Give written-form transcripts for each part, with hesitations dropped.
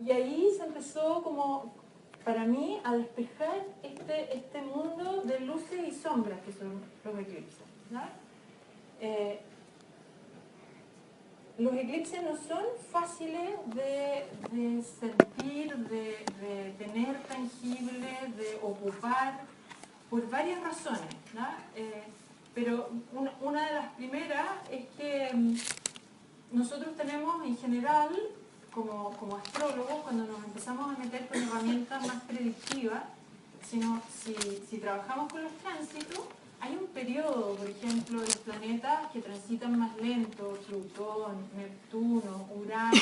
Y ahí se empezó como, para mí, a despejar este mundo de luces y sombras que son los eclipses, ¿no? Los eclipses no son fáciles de sentir, de tener tangible, de ocupar, por varias razones, ¿no? Pero una de las primeras es que nosotros tenemos en general, como astrólogos, cuando nos empezamos a meter con herramientas más predictivas, si trabajamos con los tránsitos, hay un periodo, por ejemplo, de los planetas que transitan más lento, Plutón, Neptuno, Urano,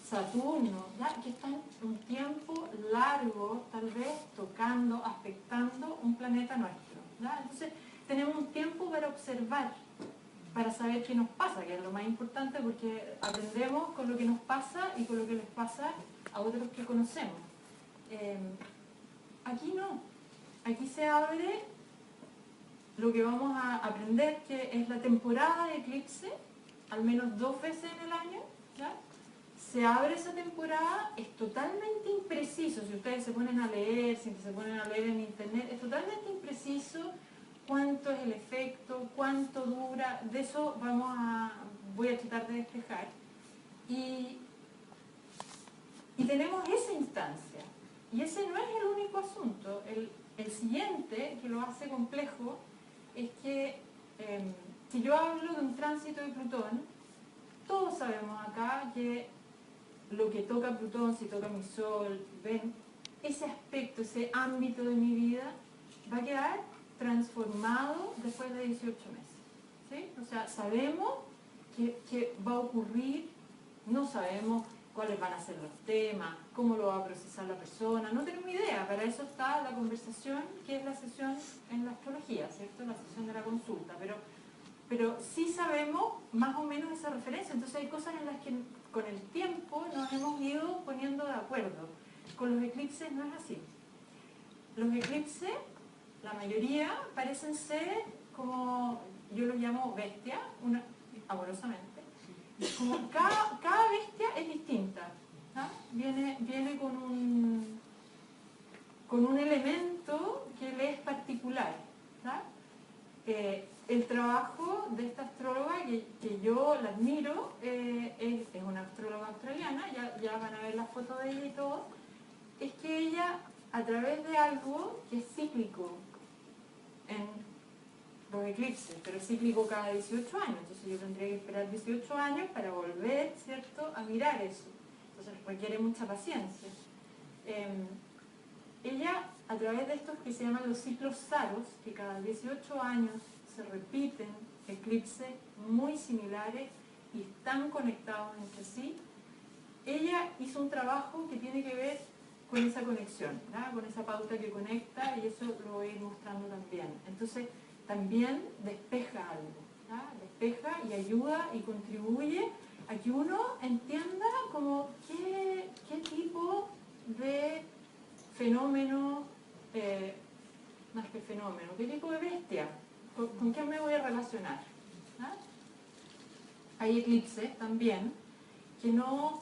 Saturno, ¿ya? Que están un tiempo largo, tal vez, tocando, aspectando un planeta nuestro, ¿ya? Entonces, tenemos un tiempo para observar, para saber qué nos pasa, que es lo más importante, porque aprendemos con lo que nos pasa y con lo que les pasa a otros que conocemos. Aquí no. Aquí se abre lo que vamos a aprender, que es la temporada de eclipse, al menos 2 veces en el año, ¿ya? Se abre esa temporada, es totalmente impreciso, si ustedes se ponen a leer, si se ponen a leer en internet, es totalmente impreciso cuánto es el efecto, cuánto dura, de eso voy a tratar de despejar. Y tenemos esa instancia, y ese no es el único asunto. El siguiente, que lo hace complejo, es que si yo hablo de un tránsito de Plutón, todos sabemos acá que lo que toca Plutón, si toca mi Sol, ven, ese aspecto, ese ámbito de mi vida va a quedar transformado después de 18 meses, ¿sí? O sea, sabemos que va a ocurrir, no sabemos cuáles van a ser los temas, cómo lo va a procesar la persona, no tenemos idea. Para eso está la conversación, que es la sesión en la astrología, ¿cierto? La sesión de la consulta, pero sí sabemos más o menos esa referencia. Entonces hay cosas en las que con el tiempo nos hemos ido poniendo de acuerdo. Con los eclipses no es así. Los eclipses, la mayoría, parecen ser como, yo los llamo bestia, amorosamente. Como cada bestia es distinta, ¿no? Viene con un elemento que le es particular, ¿no? El trabajo de esta astróloga, que yo la admiro, es una astróloga australiana, ya van a ver la foto de ella y todo, es que ella, a través de algo que es cíclico en los eclipses, pero es cíclico cada 18 años, entonces yo tendría que esperar 18 años para volver, ¿cierto?, a mirar eso. Entonces requiere mucha paciencia. Ella, a través de estos que se llaman los ciclos saros, que cada 18 años se repiten eclipses muy similares y están conectados entre sí, ella hizo un trabajo que tiene que ver con esa conexión, ¿no? Con esa pauta que conecta, y eso lo voy a ir mostrando también. Entonces, también despeja algo, ¿no? Despeja y ayuda y contribuye a que uno entienda como qué tipo de fenómeno, más que fenómeno, qué tipo de bestia, con qué me voy a relacionar, ¿no? Hay eclipses también que no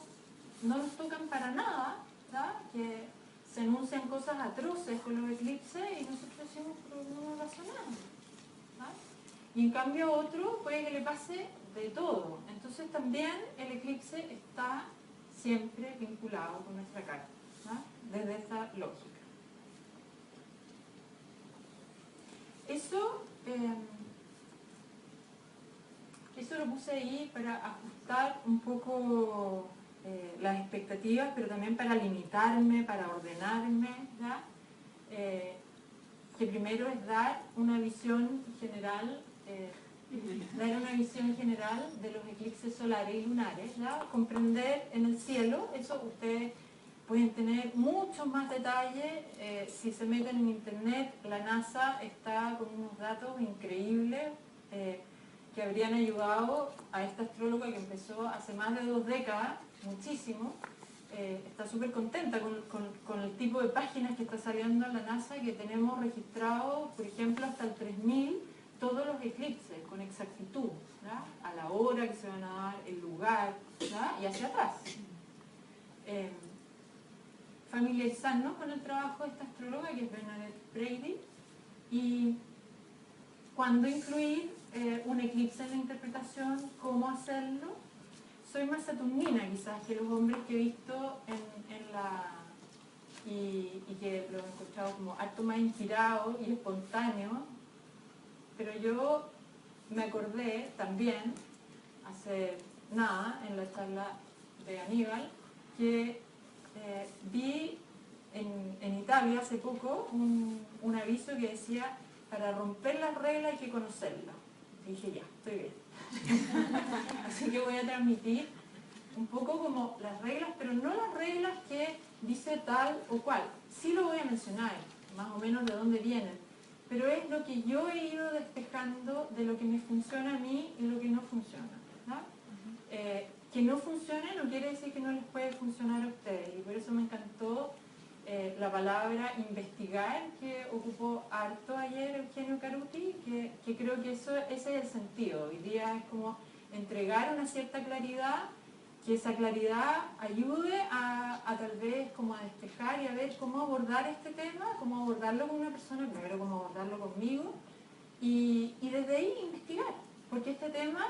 nos tocan para nada, ¿no? Que se anuncian cosas atroces con los eclipses y nosotros decimos, pero no nos pasa nada, ¿no? Y en cambio a otro puede que le pase de todo. Entonces también el eclipse está siempre vinculado con nuestra carta, ¿no? Desde esa lógica. Eso lo puse ahí para ajustar un poco las expectativas, pero también para limitarme, para ordenarme, ¿ya? Que primero es dar una visión general, de los eclipses solares y lunares, ¿ya? Comprender en el cielo, eso ustedes pueden tener muchos más detalles. Si se meten en internet, la NASA está con unos datos increíbles que habrían ayudado a esta astróloga que empezó hace más de 2 décadas, muchísimo. Está súper contenta con el tipo de páginas que está saliendo en la NASA, que tenemos registrado, por ejemplo, hasta el 3000, todos los eclipses con exactitud, ¿ya? A la hora que se van a dar, el lugar, ¿ya? Y hacia atrás. familiarizarnos con el trabajo de esta astróloga, que es Bernadette Brady, y cuándo incluir un eclipse en la interpretación, cómo hacerlo. Soy más saturnina quizás que los hombres que he visto en la... y que lo he encontrado como harto más inspirado y espontáneo, pero yo me acordé también, hace nada, en la charla de Aníbal, que vi en Italia hace poco un aviso que decía: para romper las reglas hay que conocerlas. Y dije, ya, estoy bien. Así que voy a transmitir un poco como las reglas, pero no las reglas que dice tal o cual. Sí lo voy a mencionar, más o menos de dónde vienen, pero es lo que yo he ido despejando de lo que me funciona a mí y lo que no funciona, ¿no? Que no funcione no quiere decir que no les puede funcionar a ustedes, y por eso me encantó la palabra investigar, que ocupó harto ayer Eugenio Caruti, que creo que ese es el sentido. Hoy día es como entregar una cierta claridad, que esa claridad ayude a tal vez como a despejar y a ver cómo abordar este tema, cómo abordarlo con una persona, primero cómo abordarlo conmigo, y desde ahí investigar, porque este tema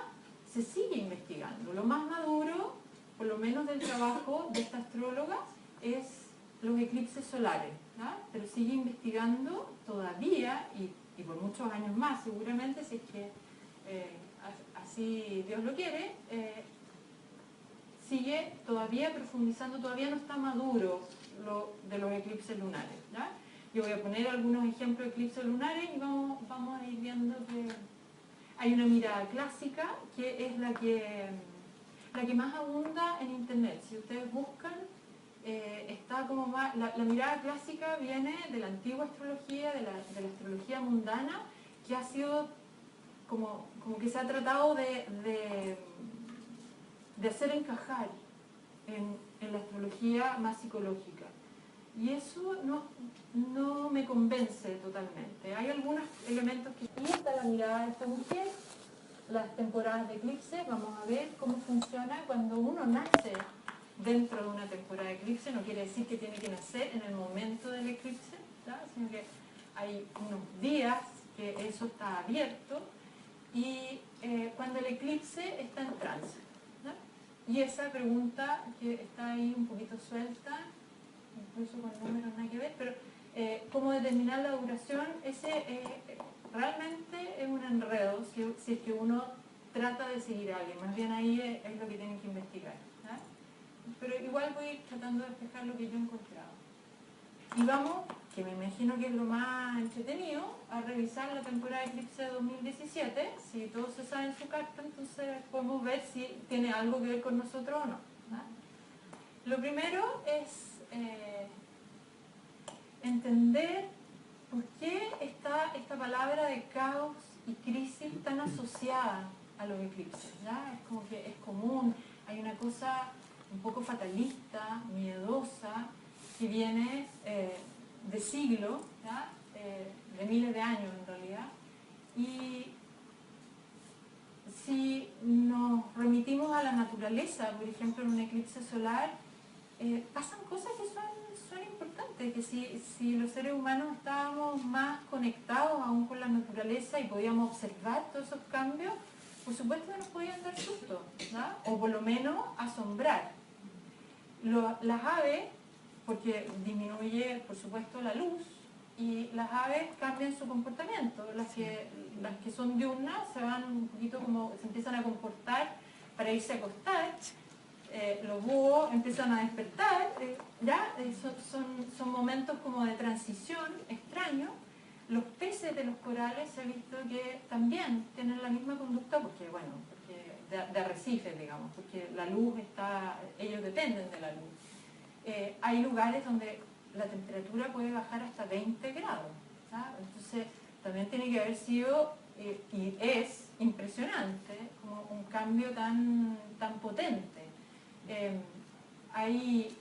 se sigue investigando. Lo más maduro, por lo menos del trabajo de esta astróloga, es los eclipses solares, ¿no? Pero sigue investigando todavía, y por muchos años más seguramente, si es que así Dios lo quiere, sigue todavía profundizando, todavía no está maduro lo de los eclipses lunares, ¿ya? Yo voy a poner algunos ejemplos de eclipses lunares y vamos a ir viendo que hay una mirada clásica que es la que más abunda en internet. Si ustedes buscan, está como más, la mirada clásica viene de la antigua astrología, de la astrología mundana, que ha sido como que se ha tratado de hacer encajar en la astrología más psicológica. Y eso no me convence totalmente. Hay algunos elementos que... Y está la mirada de esta mujer, las temporadas de eclipse. Vamos a ver cómo funciona cuando uno nace dentro de una temporada de eclipse. No quiere decir que tiene que nacer en el momento del eclipse, ¿tá? Sino que hay unos días que eso está abierto, y cuando el eclipse está en tránsito, ¿no? Y esa pregunta que está ahí un poquito suelta, incluso con números nada que ver, pero cómo determinar la duración, ese realmente es un enredo si es que uno trata de seguir a alguien. Más bien ahí es lo que tienen que investigar, ¿no? Pero igual voy a ir tratando de despejar lo que yo he encontrado. Y vamos, que me imagino que es lo más entretenido, a revisar la temporada de eclipse de 2017. Si todos se saben su carta, entonces podemos ver si tiene algo que ver con nosotros o no, ¿no? Lo primero es entender por qué está esta palabra de caos y crisis tan asociada a los eclipses, ¿ya? Es como que es común, hay una cosa un poco fatalista, miedosa, que viene de siglos, ¿ya? De miles de años en realidad. Y si nos remitimos a la naturaleza, por ejemplo en un eclipse solar, pasan cosas que son importantes, que si los seres humanos estábamos más conectados aún con la naturaleza y podíamos observar todos esos cambios, por supuesto que nos podían dar susto, ¿no? O por lo menos asombrar. Las aves, porque disminuye por supuesto la luz, y las aves cambian su comportamiento. Las que son diurnas se van un poquito como, se empiezan a comportar para irse a acostar. Los búhos empiezan a despertar, son momentos como de transición extraños. Los peces de los corales se ha visto que también tienen la misma conducta, porque de arrecifes, digamos, porque la luz ellos dependen de la luz. Hay lugares donde la temperatura puede bajar hasta 20 grados, ¿sabes? Entonces también tiene que haber sido, y es impresionante, como un cambio tan potente. Hay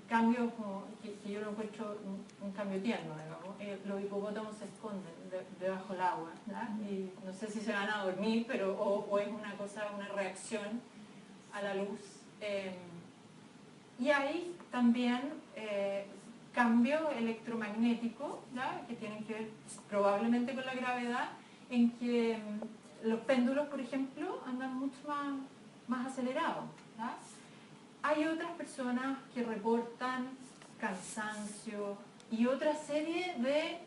cambios como, que yo lo encuentro un cambio tierno, digamos. Los hipopótamos se esconden debajo del agua, ¿no? Y no sé si se van a dormir, pero o es una reacción a la luz. Y hay también cambios electromagnéticos, ¿ya? Que tienen que ver probablemente con la gravedad, en que los péndulos, por ejemplo, andan mucho más acelerados, ¿ya? Hay otras personas que reportan cansancio y otra serie de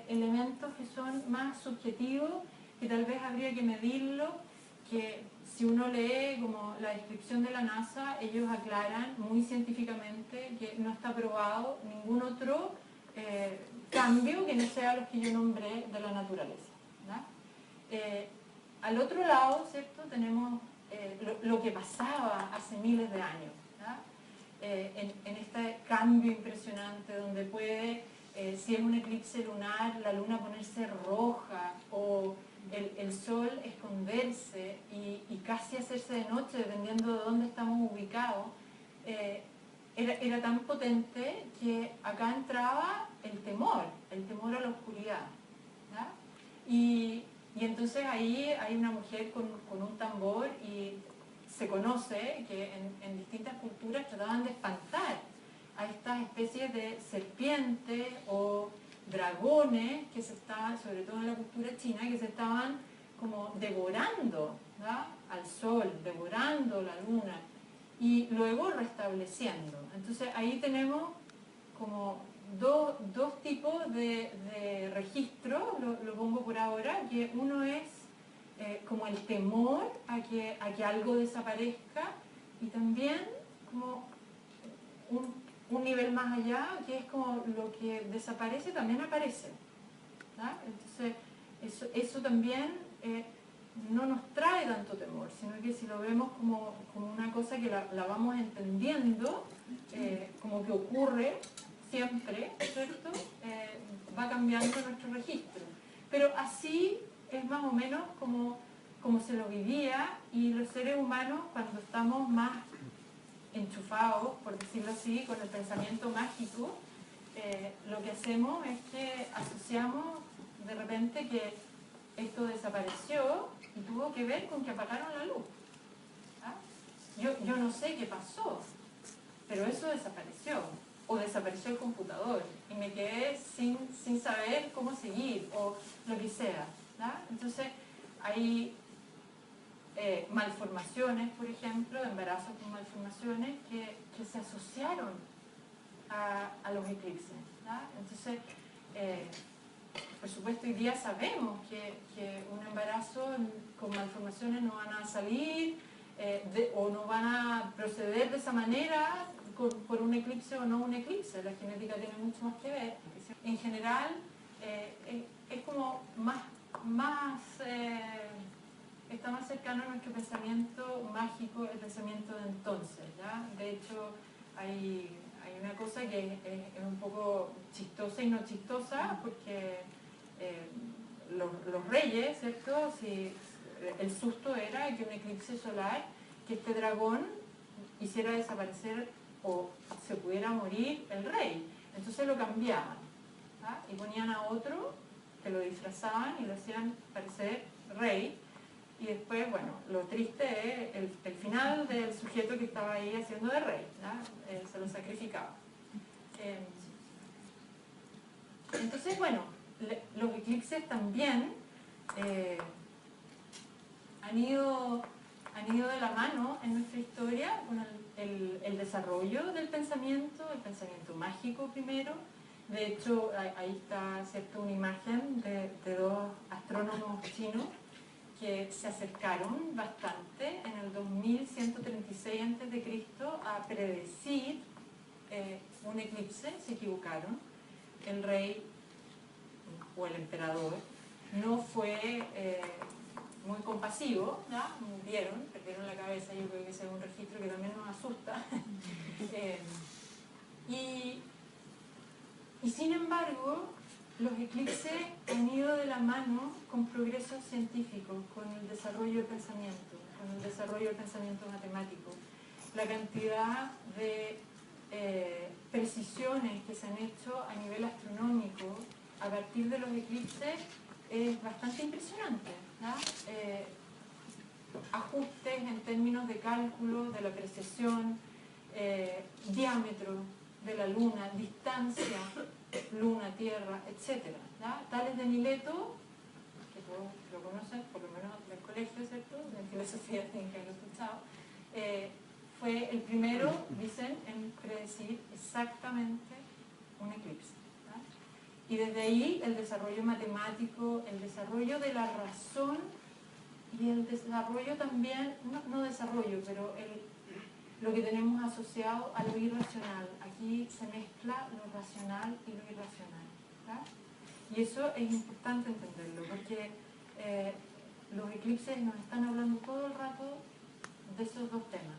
elementos que son más subjetivos, que tal vez habría que medirlo, que si uno lee como la descripción de la NASA, ellos aclaran muy científicamente que no está probado ningún otro cambio que no sea los que yo nombré de la naturaleza, ¿no? Al otro lado, ¿cierto?, tenemos lo que pasaba hace miles de años, ¿no? En este cambio impresionante donde puede, si es un eclipse lunar, la luna ponerse roja o el sol esconderse y casi hacerse de noche dependiendo de dónde estamos ubicados. Era tan potente que acá entraba el temor a la oscuridad, ¿ya? Y entonces ahí hay una mujer con un tambor y se conoce que en distintas culturas trataban de espantar a estas especies de serpientes o dragones que se estaban, sobre todo en la cultura china, que se estaban como devorando, ¿ya?, al sol, devorando la luna y luego restableciendo. Entonces ahí tenemos como dos tipos de registro, lo pongo por ahora, que uno es como el temor a que algo desaparezca y también como un nivel más allá, que es como lo que desaparece también aparece, ¿ya? Entonces eso también no nos trae tanto temor, sino que si lo vemos como una cosa que la vamos entendiendo, como que ocurre siempre, ¿cierto? Va cambiando nuestro registro. Pero así es más o menos como se lo vivía, y los seres humanos, cuando estamos más enchufados, por decirlo así, con el pensamiento mágico, lo que hacemos es que asociamos de repente que esto desapareció y tuvo que ver con que apagaron la luz. ¿Ah? Yo no sé qué pasó, pero eso desapareció, o desapareció el computador y me quedé sin saber cómo seguir, o lo que sea, ¿ya? Entonces hay malformaciones, por ejemplo, embarazos con malformaciones que se asociaron a los eclipses, ¿ya? Entonces por supuesto hoy día sabemos que un embarazo con malformaciones no van a salir o no van a proceder de esa manera por un eclipse o no un eclipse. La genética tiene mucho más que ver. En general es como está más cercano a nuestro pensamiento mágico, el pensamiento de entonces, ¿ya? De hecho hay una cosa que es un poco chistosa y no chistosa, porque los reyes, ¿cierto? Si el susto era que un eclipse solar, que este dragón hiciera desaparecer o se pudiera morir el rey. Entonces lo cambiaban, ¿ah? Y ponían a otro que lo disfrazaban y lo hacían parecer rey. Y después, bueno, lo triste es el final del sujeto que estaba ahí haciendo de rey, ¿ya? Se lo sacrificaba. Entonces, bueno, los eclipses también han ido de la mano en nuestra historia con el desarrollo del pensamiento, el pensamiento mágico primero. De hecho, ahí está, ¿cierto?, una imagen de dos astrónomos chinos que se acercaron bastante en el 2136 a.C. a predecir un eclipse. Se equivocaron. El rey o el emperador no fue muy compasivo, ¿ya? Perdieron la cabeza. Yo creo que ese es un registro que también nos asusta. Y sin embargo, los eclipses han ido de la mano con progresos científicos, con el desarrollo del pensamiento matemático. La cantidad de precisiones que se han hecho a nivel astronómico a partir de los eclipses es bastante impresionante, ¿ya? Ajustes en términos de cálculo, de la precesión, diámetro, de la luna, distancia, luna, tierra, etc. Tales de Mileto, que todos lo conocen, por lo menos del colegio, ¿cierto? De filosofía tienen que haberlo escuchado, fue el primero, dicen, en predecir exactamente un eclipse. Y desde ahí el desarrollo matemático, el desarrollo de la razón y el desarrollo también, no desarrollo, pero lo que tenemos asociado a lo irracional. Aquí se mezcla lo racional y lo irracional. Y eso es importante entenderlo, porque los eclipses nos están hablando todo el rato de esos dos temas.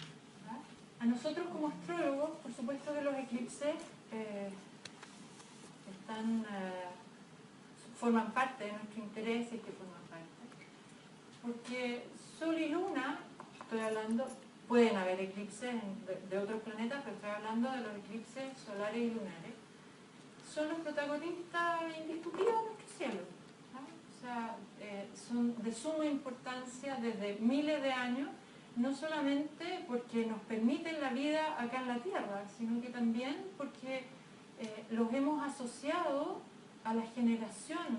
A nosotros como astrólogos, por supuesto que los eclipses forman parte de nuestro interés y que forman parte. Porque Sol y Luna, estoy hablando, pueden haber eclipses de otros planetas, pero estoy hablando de los eclipses solares y lunares, son los protagonistas indiscutibles de nuestro cielo. O sea, son de suma importancia desde miles de años, no solamente porque nos permiten la vida acá en la Tierra, sino que también porque los hemos asociado a la generación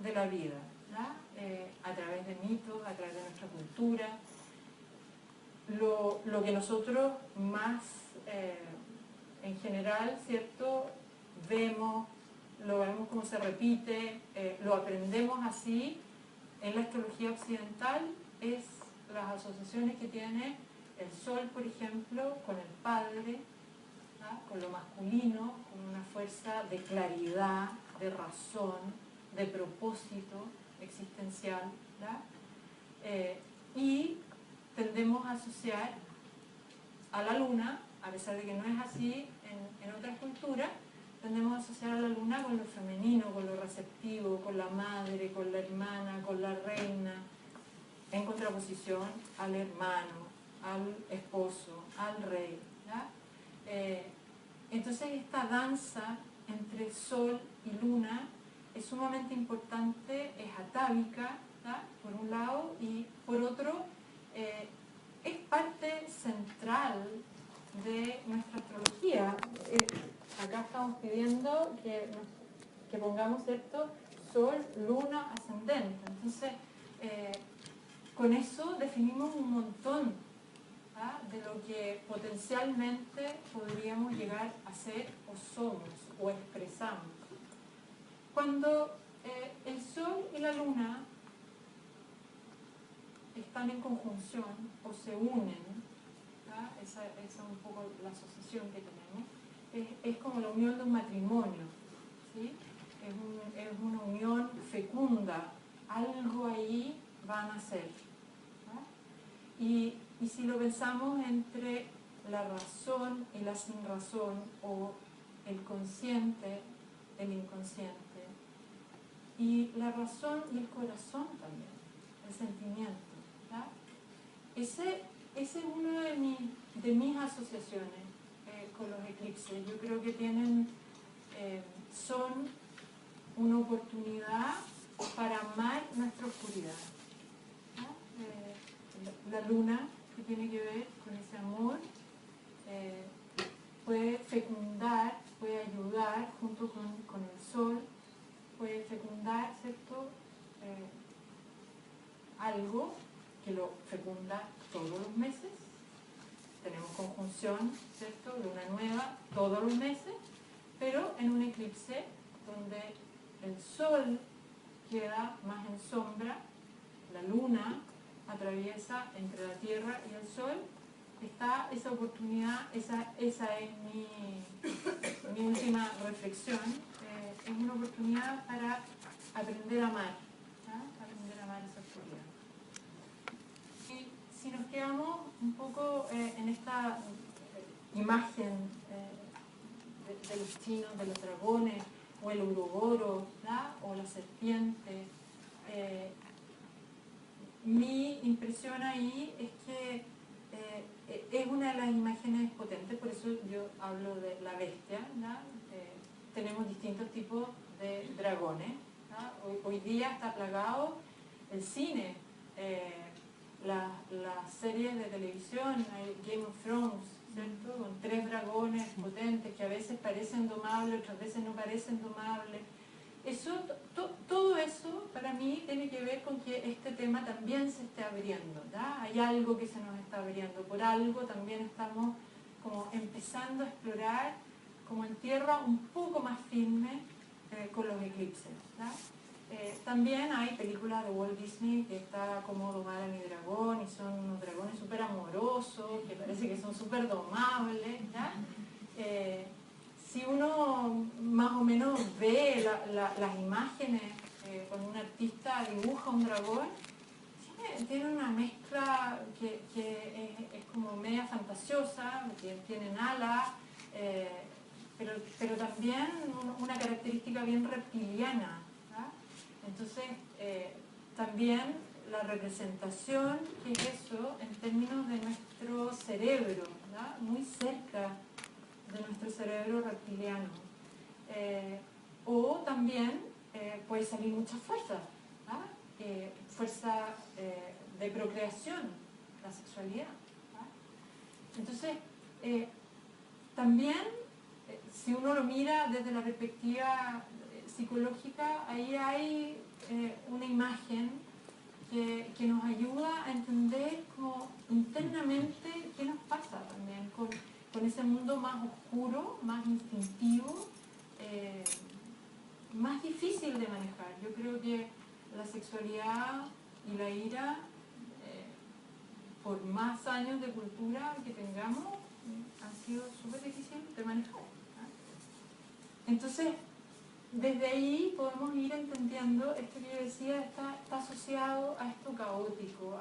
de la vida, a través de mitos, a través de nuestra cultura. Lo que nosotros más en general, ¿cierto?, lo vemos como se repite, lo aprendemos así en la astrología occidental, es las asociaciones que tiene el Sol, por ejemplo, con el Padre, con lo masculino, con una fuerza de claridad, de razón, de propósito existencial, y tendemos a asociar a la Luna, a pesar de que no es así en otras culturas, tendemos a asociar a la Luna con lo femenino, con lo receptivo, con la madre, con la hermana, con la reina, en contraposición al hermano, al esposo, al rey. Entonces esta danza entre Sol y Luna es sumamente importante, es atávica, por un lado, y por otro es parte central de nuestra astrología. Acá estamos pidiendo que pongamos, ¿cierto?, Sol, Luna, ascendente. Entonces, con eso definimos un montón de lo que potencialmente podríamos llegar a ser o somos o expresamos. Cuando el Sol y la Luna están en conjunción o se unen, esa es un poco la asociación que tenemos, es como la unión de un matrimonio, ¿sí? Es una unión fecunda, algo ahí va a nacer. Y si lo pensamos entre la razón y la sinrazón, o el consciente, el inconsciente, y la razón y el corazón también, el sentimiento. Ese es una de mis asociaciones con los eclipses. Yo creo que son una oportunidad para amar nuestra oscuridad. La luna, que tiene que ver con ese amor, puede fecundar, puede ayudar junto con el sol, puede fecundar, ¿cierto?, algo que lo fecunda todos los meses. Tenemos conjunción, ¿cierto?, luna nueva todos los meses, pero en un eclipse donde el sol queda más en sombra, la luna atraviesa entre la Tierra y el Sol, está esa oportunidad, esa es mi última reflexión, es una oportunidad para aprender a amar, aprender a amar esa oscuridad. Y si nos quedamos un poco en esta imagen de los chinos, de los dragones, o el uroboro, o la serpiente, mi impresión ahí es que es una de las imágenes potentes, por eso yo hablo de la bestia. Tenemos distintos tipos de dragones. Hoy día está plagado el cine, las series de televisión, Game of Thrones, ¿cierto? Con 3 dragones potentes que a veces parecen domables, otras veces no parecen domables. Todo eso para mí tiene que ver con que este tema también se esté abriendo, ¿ya? Hay algo que se nos está abriendo, por algo también estamos como empezando a explorar como en tierra un poco más firme con los eclipses, ¿ya? También hay películas de Walt Disney que está como Domar a mi dragón y son unos dragones súper amorosos, que parece que son súper domables, ¿ya? Si uno más o menos ve las imágenes cuando un artista dibuja un dragón, tiene una mezcla que es como media fantasiosa, que tienen alas, pero también una característica bien reptiliana, ¿verdad? Entonces, también la representación, que es eso, en términos de nuestro cerebro, ¿verdad? Muy cerca de nuestro cerebro reptiliano. O también puede salir mucha fuerza, ¿verdad? Fuerza de procreación, la sexualidad, ¿verdad? Entonces, también, si uno lo mira desde la perspectiva psicológica, ahí hay una imagen que nos ayuda a entender como internamente qué nos pasa también con ese mundo más oscuro, más instintivo, más difícil de manejar. Yo creo que la sexualidad y la ira, por más años de cultura que tengamos, han sido súper difíciles de manejar. Entonces, desde ahí podemos ir entendiendo, esto que yo decía, está asociado a esto caótico.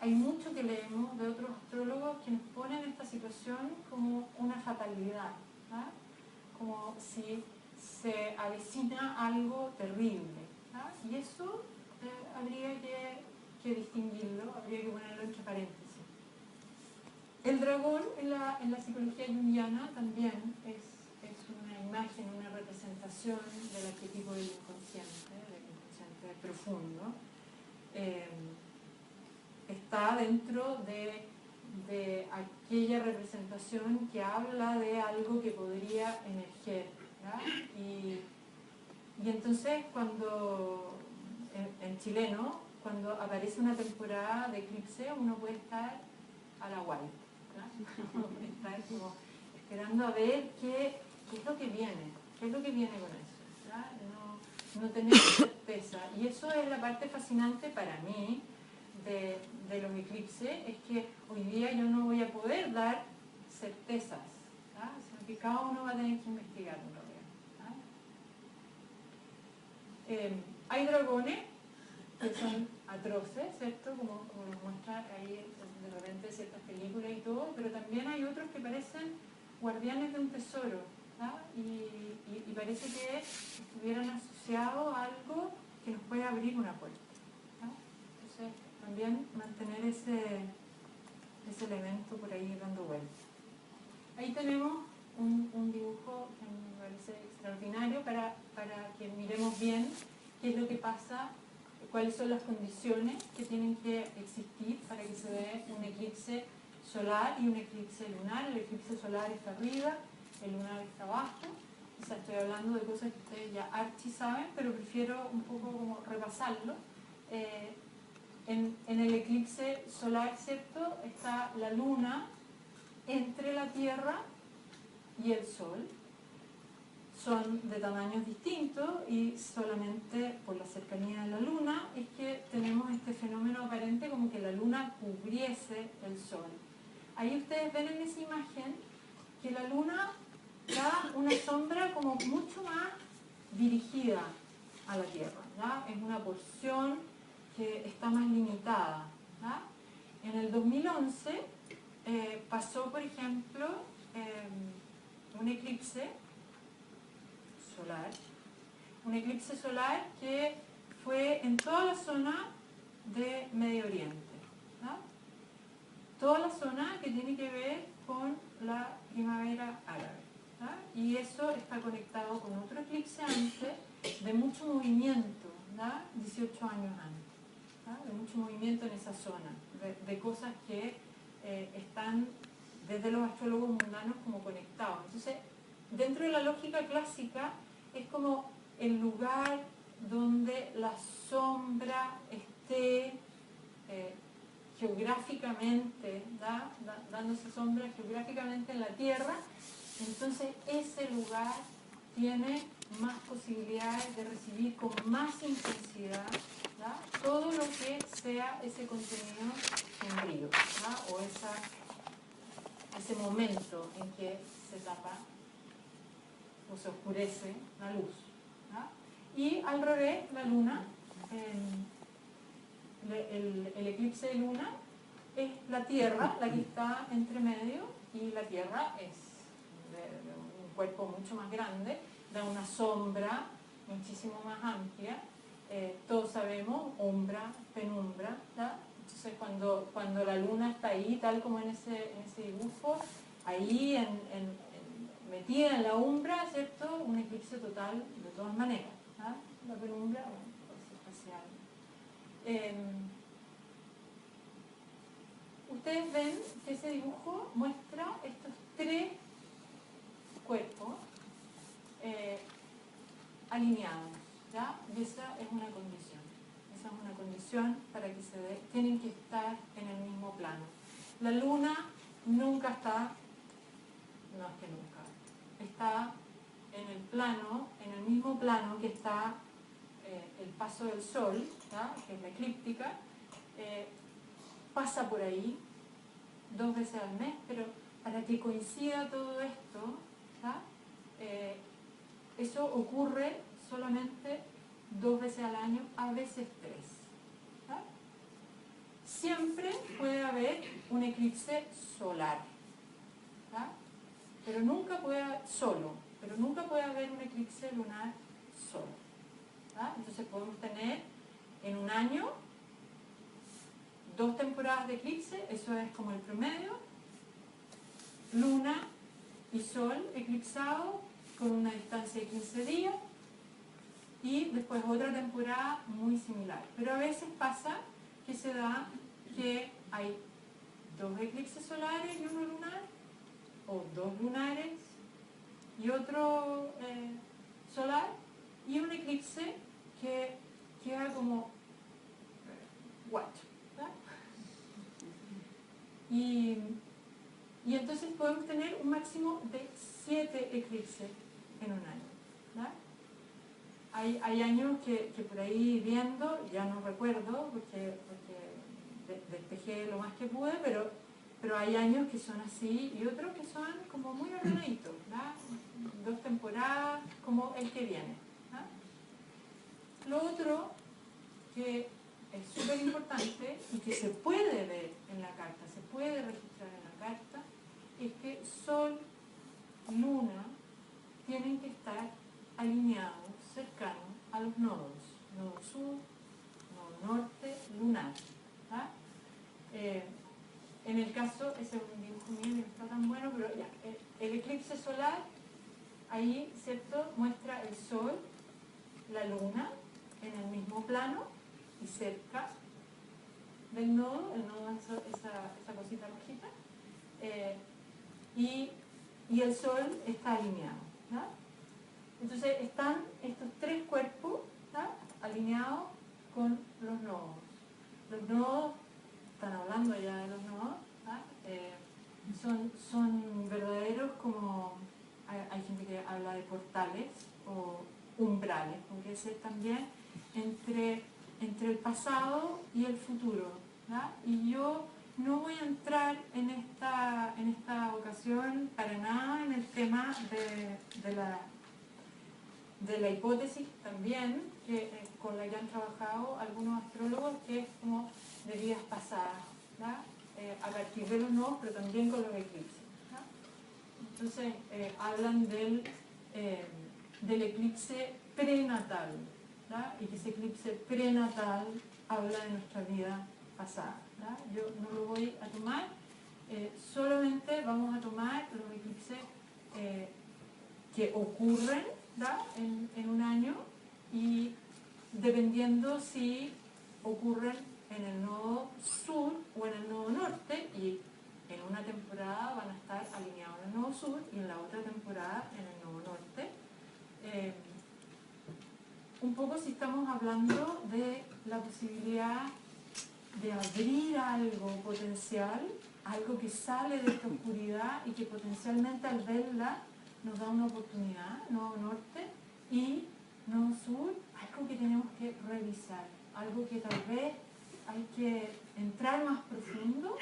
Hay mucho que leemos de otros astrólogos que nos ponen esta situación como una fatalidad, ¿verdad? Como si se avecina algo terrible, ¿verdad? Y eso habría que distinguirlo, habría que ponerlo entre paréntesis. El dragón en la psicología junguiana también es una imagen, una representación del arquetipo del inconsciente profundo. Está dentro de aquella representación que habla de algo que podría emerger, ¿verdad? Y entonces cuando, en chileno, cuando aparece una temporada de eclipse, uno puede estar a la guay, ¿verdad? Uno puede estar como esperando a ver qué es lo que viene, con eso, ¿verdad? No tener certeza. Y eso es la parte fascinante para mí de los eclipses, es que hoy día yo no voy a poder dar certezas, ¿verdad? Sino que cada uno va a tener que investigar en realidad. Hay dragones que son atroces, ¿cierto? Como nos muestra ahí de repente ciertas películas y todo, pero también hay otros que parecen guardianes de un tesoro, ¿verdad? Y parece que estuvieran asociados a algo que nos puede abrir una puerta, ¿verdad? Entonces, también mantener ese elemento por ahí dando vueltas. Ahí tenemos un dibujo que me parece extraordinario para que miremos bien qué es lo que pasa, cuáles son las condiciones que tienen que existir para que se dé un eclipse solar y un eclipse lunar. El eclipse solar está arriba, el lunar está abajo. O sea, estoy hablando de cosas que ustedes ya archi saben, pero prefiero un poco como repasarlo. En el eclipse solar, ¿cierto?, está la luna entre la Tierra y el Sol. Son de tamaños distintos y solamente por la cercanía de la luna es que tenemos este fenómeno aparente como que la luna cubriese el Sol. Ahí ustedes ven en esa imagen que la luna da una sombra como mucho más dirigida a la Tierra, ¿ya? Es una porción que está más limitada, ¿ya? En el 2011 pasó, por ejemplo, un eclipse solar que fue en toda la zona de Medio Oriente, ¿no? Toda la zona que tiene que ver con la primavera árabe, ¿no? Y eso está conectado con otro eclipse antes de mucho movimiento, ¿no? 18 años antes, ¿no? De mucho movimiento en esa zona, de cosas que están desde los astrólogos mundanos como conectados. Entonces, dentro de la lógica clásica, es como el lugar donde la sombra esté geográficamente, dándose sombra geográficamente en la Tierra. Entonces ese lugar tiene más posibilidades de recibir con más intensidad todo lo que sea ese contenido sombrío, o ese momento en que se tapa o se oscurece la luz. Y al revés, la luna, el eclipse de luna es la Tierra la que está entre medio, y la Tierra es de un cuerpo mucho más grande, da una sombra muchísimo más amplia. Todos sabemos, umbra, penumbra, entonces cuando la luna está ahí, tal como en ese dibujo, ahí metida en la umbra, ¿cierto? Un eclipse total de todas maneras. La penumbra, bueno, es espacial. Ustedes ven que ese dibujo muestra estos tres cuerpos alineados, y esa es una condición. Esa es una condición para que se dé. Tienen que estar en el mismo plano. La luna nunca está, no es que nunca, está en el plano, en el mismo plano que está el paso del sol, que es la eclíptica, pasa por ahí 2 veces al mes, pero para que coincida todo esto, eso ocurre solamente 2 veces al año, a veces 3. Siempre puede haber un eclipse solar, pero nunca puede haber un eclipse lunar solo. Entonces podemos tener en un año 2 temporadas de eclipse, eso es como el promedio, luna y sol eclipsado con una distancia de 15 días, y después otra temporada muy similar. Pero a veces pasa que se da que hay 2 eclipses solares y uno lunar, o 2 lunares y otro solar, y un eclipse que queda como guacho. Y entonces podemos tener un máximo de 7 eclipses en un año. Hay años que por ahí viendo, ya no recuerdo, porque despejé lo más que pude, pero hay años que son así y otros que son como muy ordenaditos, 2 temporadas, como el que viene. Lo otro que es súper importante y que se puede ver en la carta, se puede registrar en la carta, es que Sol, Luna, tienen que estar alineados, cercanos a los nodos. Nodo sur, nodo norte, lunar. En el caso, ese es un dibujo mío que no está tan bueno, pero ya, el eclipse solar, ahí, ¿cierto?, muestra el Sol, la Luna, en el mismo plano y cerca del nodo, el nodo es esa cosita rojita, y el Sol está alineado. Entonces están estos 3 cuerpos alineados con los nodos. Los nodos, están hablando ya de los nodos, son verdaderos como, hay gente que habla de portales o umbrales, podría ser también, entre el pasado y el futuro. Y yo no voy a entrar en esta ocasión para nada en el tema de la hipótesis también, con la que han trabajado algunos astrólogos, que es como de vidas pasadas, a partir de los nodos, pero también con los eclipses. Entonces, hablan del eclipse prenatal, y que ese eclipse prenatal habla de nuestra vida pasada. Yo no lo voy a tomar, solamente vamos a tomar los eclipses que ocurren en un año, y dependiendo si ocurren en el nodo sur o en el nodo norte, y en una temporada van a estar alineados en el nodo sur y en la otra temporada en el nodo norte. Un poco si estamos hablando de la posibilidad de abrir algo potencial, algo que sale de esta oscuridad y que potencialmente al verla nos da una oportunidad, nodo norte, y nodo sur, algo que tenemos que revisar, algo que tal vez hay que entrar más profundo,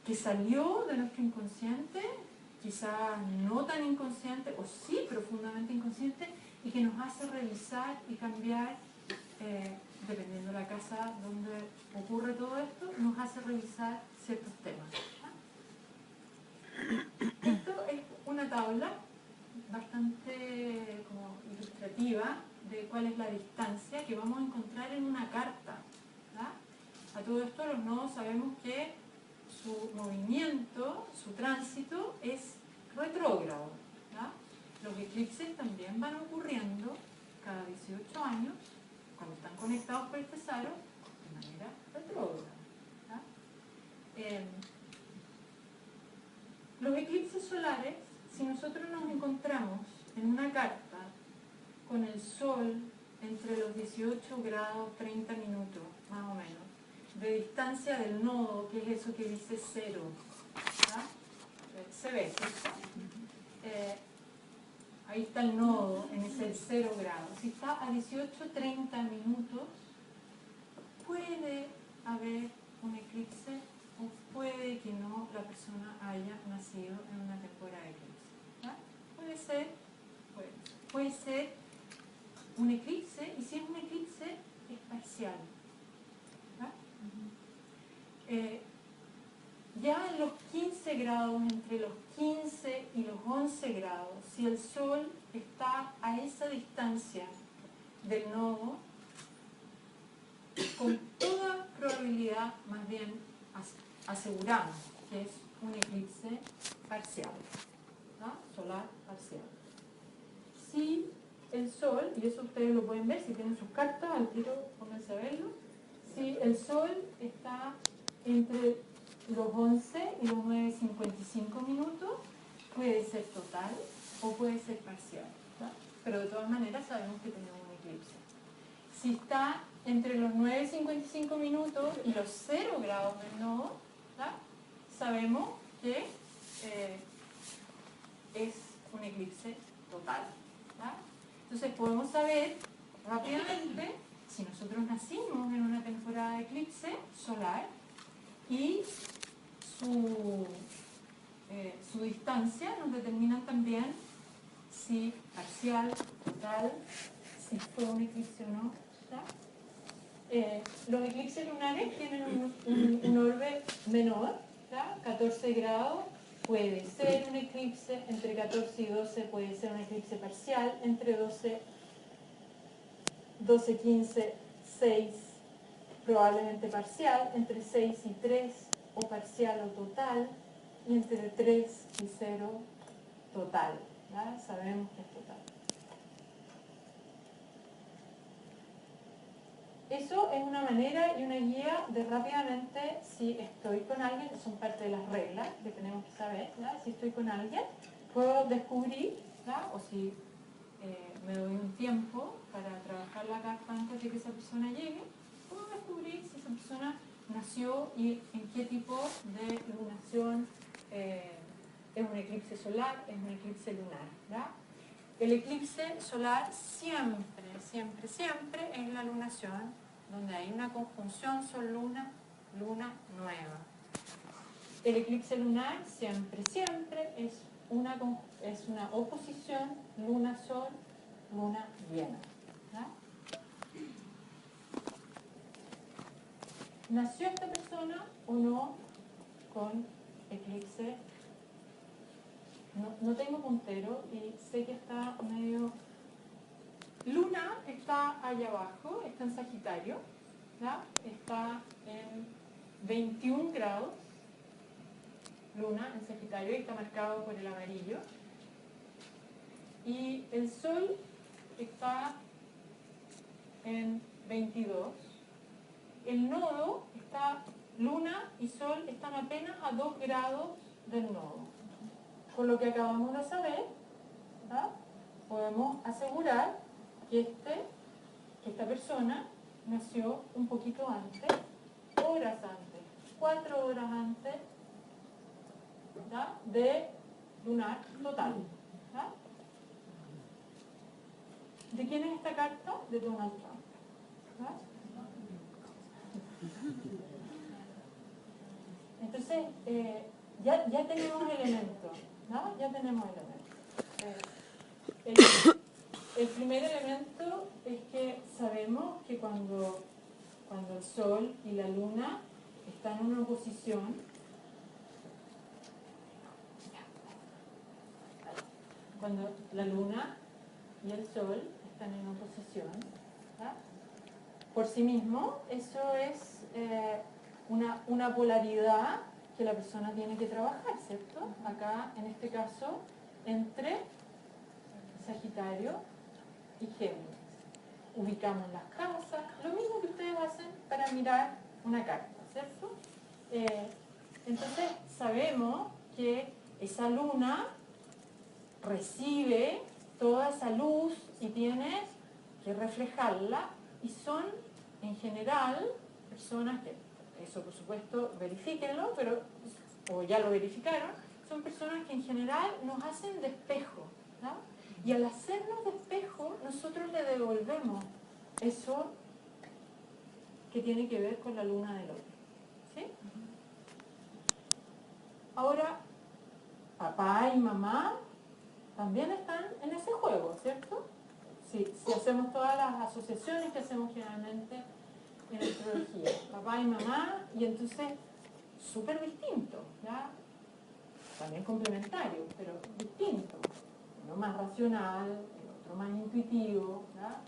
que salió de nuestro inconsciente, quizás no tan inconsciente, o sí profundamente inconsciente, y que nos hace revisar y cambiar, dependiendo de la casa donde ocurre todo esto, nos hace revisar ciertos temas. Esto es una tabla bastante como ilustrativa de cuál es la distancia que vamos a encontrar en una carta. ¿Ya? A todo esto los nodos sabemos que su movimiento, su tránsito es retrógrado. ¿Ya? Los eclipses también van ocurriendo cada 18 años, cuando están conectados por el tesoro, de manera retrógrada. Los eclipses solares, si nosotros nos encontramos en una carta con el Sol entre los 18 grados 30 minutos, más o menos, de distancia del nodo, que es eso que dice 0, ¿ya? Se ve, ¿cierto? Ahí está el nodo en ese 0 grado. Si está a 18-30 minutos, puede haber un eclipse o puede que no la persona haya nacido en una temporada de eclipse. ¿Ya? Puede ser un eclipse, y si es un eclipse es parcial. ¿Ya? Ya en los 15 grados, entre los 15 y los 11 grados, si el Sol está a esa distancia del nodo, con toda probabilidad, más bien aseguramos que es un eclipse parcial, ¿no? Solar parcial. Si el Sol, y eso ustedes lo pueden ver si tienen sus cartas, al tiro pónganse a verlo, si el Sol está entre los 11 y los 9:55 minutos, puede ser total o puede ser parcial, ¿no? Pero de todas maneras sabemos que tenemos un eclipse. Si está entre los 9:55 minutos y los 0 grados del nodo, ¿ya? Sabemos que es un eclipse total. ¿Ya? Entonces podemos saber rápidamente si nosotros nacimos en una temporada de eclipse solar y su distancia nos determinan también si parcial, total, si fue un eclipse o no. ¿Ya? Los eclipses lunares tienen un orbe menor, ¿ya? 14 grados, puede ser un eclipse, entre 14 y 12 puede ser un eclipse parcial, entre 12-15, 6 probablemente parcial, entre 6 y 3 o parcial o total, y entre 3 y 0 total. ¿Ya? Sabemos que es total. Eso es una manera y una guía de rápidamente, si estoy con alguien, son parte de las reglas que tenemos que saber, ¿ya? Si estoy con alguien, puedo descubrir, ¿ya? O si me doy un tiempo para trabajar la carta antes de que esa persona llegue, puedo descubrir si esa persona nació y en qué tipo de lunación, es un eclipse solar, es un eclipse lunar, ¿ya? El eclipse solar siempre, siempre, siempre es la lunación donde hay una conjunción Sol-Luna, Luna nueva. El eclipse lunar siempre, siempre es una oposición Luna-Sol, Luna llena. ¿Ya? ¿Nació esta persona o no con eclipse? No tengo puntero y sé que está medio... Luna está allá abajo, está en Sagitario, ¿ya? Está en 21 grados, Luna en Sagitario, y está marcado por el amarillo. Y el Sol está en 22. El nodo está Luna y Sol están apenas a 2 grados del nodo. Con lo que acabamos de saber, ¿verdad?, podemos asegurar que esta persona nació un poquito antes, horas antes, 4 horas antes, ¿verdad?, de lunar total. ¿Verdad? ¿De quién es esta carta? De Donald Trump. ¿Verdad? Entonces, ya tenemos elementos, ¿no? Ya tenemos elementos. El primer elemento es que sabemos que cuando el Sol y la Luna están en una posición, cuando la Luna y el Sol están en una posición, ¿verdad?, por sí mismo, eso es una polaridad que la persona tiene que trabajar, ¿cierto? Acá, en este caso, entre Sagitario y Géminis. Ubicamos las casas, lo mismo que ustedes hacen para mirar una carta, ¿cierto? Entonces, sabemos que esa luna recibe toda esa luz y tiene que reflejarla, y son, en general, personas que, eso por supuesto, verifíquenlo, pero, o ya lo verificaron, son personas que en general nos hacen de espejo, ¿no? Y al hacernos de espejo, nosotros le devolvemos eso que tiene que ver con la luna del otro. ¿Sí? Ahora, papá y mamá también están en ese juego, ¿cierto? Si hacemos todas las asociaciones que hacemos generalmente en astrología, papá y mamá, y entonces súper distinto, ¿ya? También complementario, pero distinto. Uno más racional, el otro más intuitivo, ¿ya?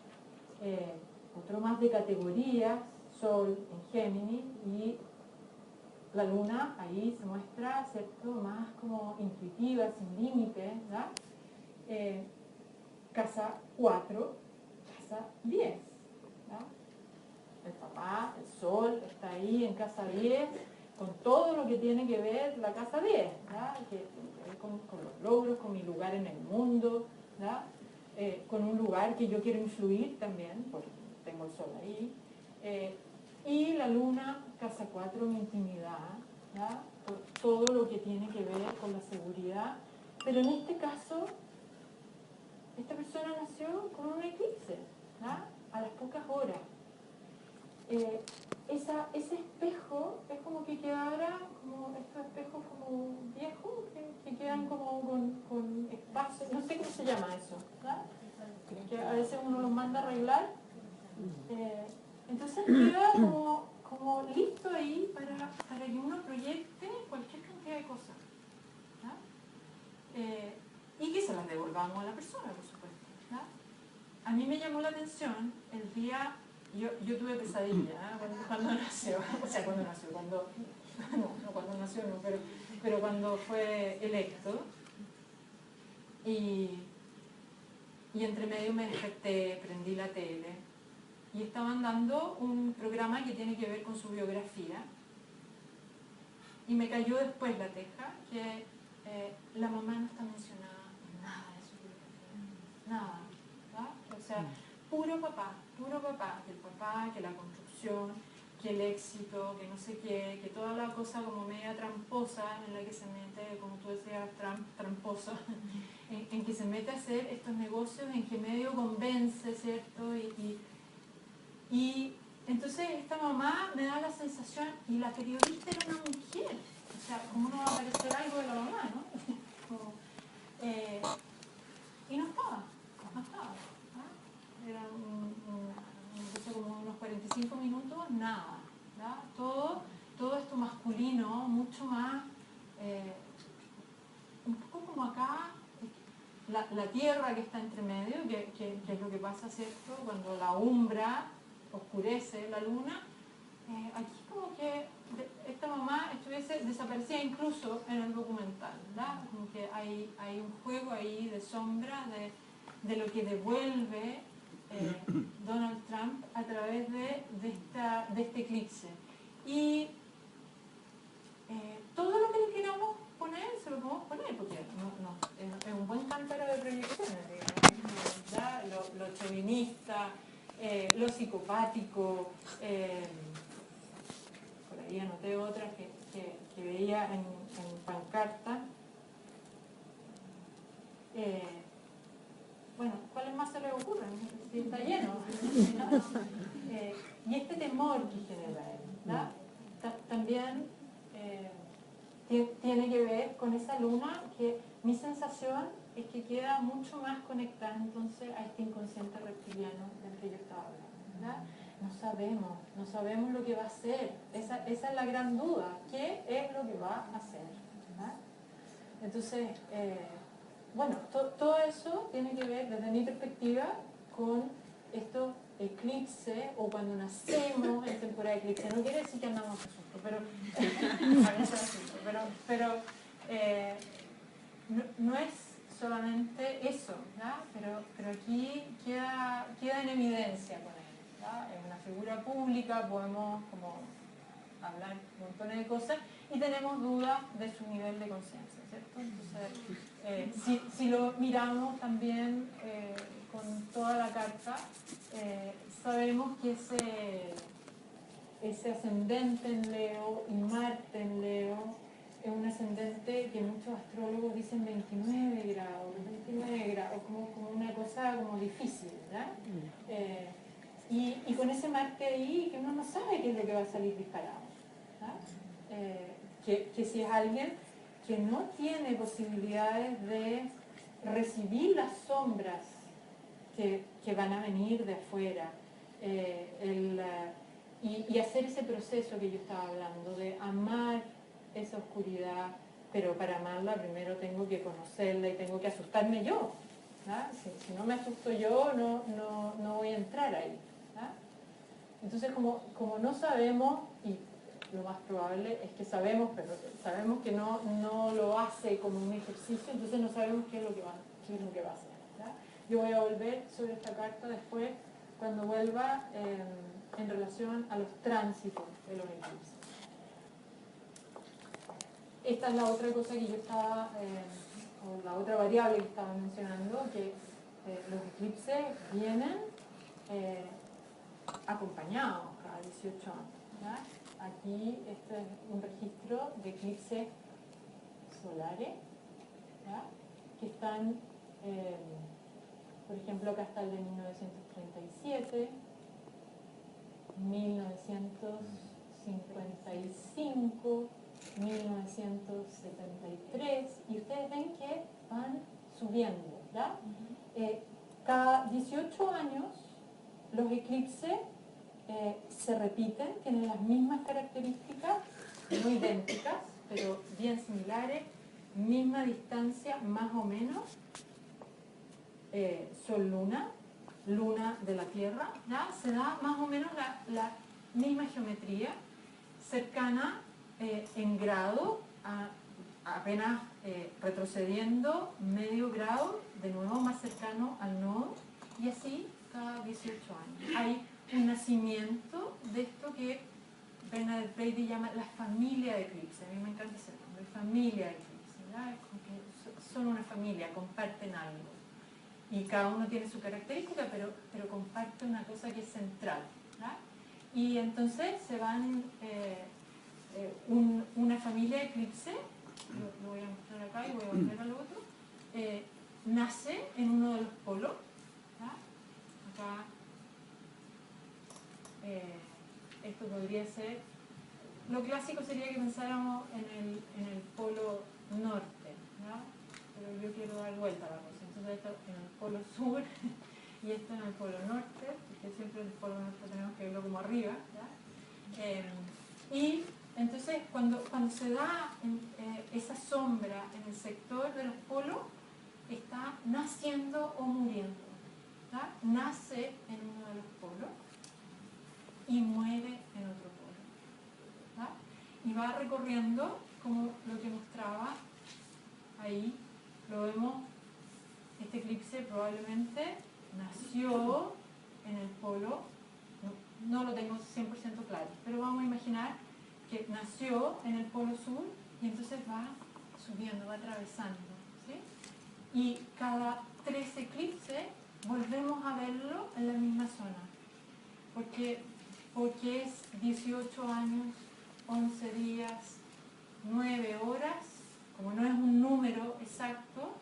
Otro más de categorías, Sol en Géminis, y la Luna ahí se muestra, ¿cierto?, más como intuitiva, sin límites, ¿ya? Casa 4, casa 10, ¿ya? El papá, el Sol, está ahí en casa 10, con todo lo que tiene que ver la casa 10, ¿ya? Que tiene que ver con los logros, con mi lugar en el mundo, ¿ya? Con un lugar que yo quiero influir también, porque tengo el Sol ahí. Y la Luna, casa 4, mi intimidad, ¿ya? Por todo lo que tiene que ver con la seguridad. Pero en este caso, esta persona nació con un eclipse, ¿ya? A las pocas horas. Ese espejo es como que quedara, como estos espejos como viejos, que quedan como con espacio, no sé cómo se llama eso, ¿verdad? Que a veces uno los manda a arreglar. Entonces queda como listo ahí para que uno proyecte cualquier cantidad de cosas, ¿verdad? Y que se las devolvamos a la persona, por supuesto, ¿verdad? A mí me llamó la atención el día... Yo tuve pesadilla cuando nació, o sea, cuando nació, pero cuando fue electo, y entre medio me desperté, prendí la tele, y estaban dando un programa que tiene que ver con su biografía, y me cayó después la teja, que la mamá no está mencionada en nada de su biografía, nada, ¿verdad? O sea, puro papá, que el papá, que la construcción, que el éxito, que no sé qué, que toda la cosa como media tramposa en la que se mete, como tú decías, tramposo, en que se mete a hacer estos negocios, en que medio convence, ¿cierto? Y entonces esta mamá me da la sensación, y la periodista era una mujer, o sea, ¿cómo no va a aparecer algo de la mamá, no? Y no estaba. Era como unos 45 minutos, nada, ¿verdad? Todo esto masculino, mucho más, un poco como acá, la tierra que está entre medio, que es lo que pasa, ¿cierto? Cuando la umbra oscurece la luna, aquí como que esta mamá estuviese desaparecida incluso en el documental, ¿verdad? Como que hay un juego ahí de sombra de lo que devuelve Donald Trump a través de este eclipse. Y lo psicopático, por ahí anoté otras que veía en pancarta. Bueno, ¿cuáles más se le ocurren? Si está lleno. Y este temor que genera él, ¿verdad? También tiene que ver con esa luna que mi sensación es que queda mucho más conectada entonces a este inconsciente reptiliano del que yo estaba hablando, ¿verdad? No sabemos lo que va a hacer. Esa es la gran duda. ¿Qué es lo que va a hacer? ¿Verdad? Entonces, bueno, todo eso tiene que ver, desde mi perspectiva, con estos eclipses, o cuando nacemos en temporada de eclipse. No quiere decir que andamos de susto, pero a veces asusto, pero no es solamente eso, ¿verdad? Pero aquí queda en evidencia con él, ¿verdad? Es una figura pública, podemos como hablar montones de cosas y tenemos dudas de su nivel de conciencia, ¿cierto? Entonces, si lo miramos también con toda la carta, sabemos que ese ascendente en Leo y Marte en Leo es un ascendente que muchos astrólogos dicen 29 grados, como una cosa como difícil, ¿verdad? Y con ese Marte ahí, que uno no sabe qué es lo que va a salir disparado, ¿verdad? Que si es alguien que no tiene posibilidades de recibir las sombras que van a venir de afuera, y hacer ese proceso que yo estaba hablando, de amar esa oscuridad, pero para amarla primero tengo que conocerla y tengo que asustarme yo, ¿verdad? Si no me asusto yo, no voy a entrar ahí, ¿verdad? Entonces, como no sabemos, y lo más probable es que sabemos, pero sabemos que no lo hace como un ejercicio, entonces no sabemos qué es lo que va a hacer, ¿verdad? Yo voy a volver sobre esta carta después, cuando vuelva en relación a los tránsitos de los eclipses. Esta es la otra cosa que yo estaba, o la otra variable que estaba mencionando, que los eclipses vienen acompañados cada 18 años, ¿verdad? Aquí este es un registro de eclipses solares, ¿verdad? Que están, por ejemplo, acá está el de 1937, 1955, 1973, y ustedes ven que van subiendo, ¿verdad? Cada 18 años los eclipses se repiten, tienen las mismas características, no idénticas, pero bien similares, misma distancia más o menos, Sol Luna de la Tierra, ¿ya? Se da más o menos la misma geometría, cercana en grado, apenas retrocediendo medio grado, de nuevo más cercano al nodo, y así cada 18 años. Hay un nacimiento de esto que Bernadette Brady llama la familia de eclipse. A mí me encanta ese nombre, familia de eclipse, ¿verdad? Es como que son una familia, comparten algo. Y cada uno tiene su característica, pero comparte una cosa que es central, ¿verdad? Y entonces se van una familia de eclipse, lo voy a mostrar acá y voy a volver al otro, nace en uno de los polos, ¿verdad? Acá esto podría ser, lo clásico sería que pensáramos en el polo norte, ¿verdad? Pero yo quiero dar vuelta a la cosa, entonces esto en el polo sur y esto en el polo norte, porque siempre el polo norte tenemos que verlo como arriba, ¿verdad? Y entonces cuando se da esa sombra en el sector de los polos, está naciendo o muriendo, ¿verdad? Nace en uno de los polos y muere en otro polo, ¿verdad? Y va recorriendo como lo que mostraba ahí, lo vemos, este eclipse probablemente nació en el polo, no lo tengo 100% claro, pero vamos a imaginar que nació en el polo sur y entonces va subiendo, va atravesando, ¿sí? Y cada 3 eclipses volvemos a verlo en la misma zona. porque es 18 años, 11 días, 9 horas, como no es un número exacto,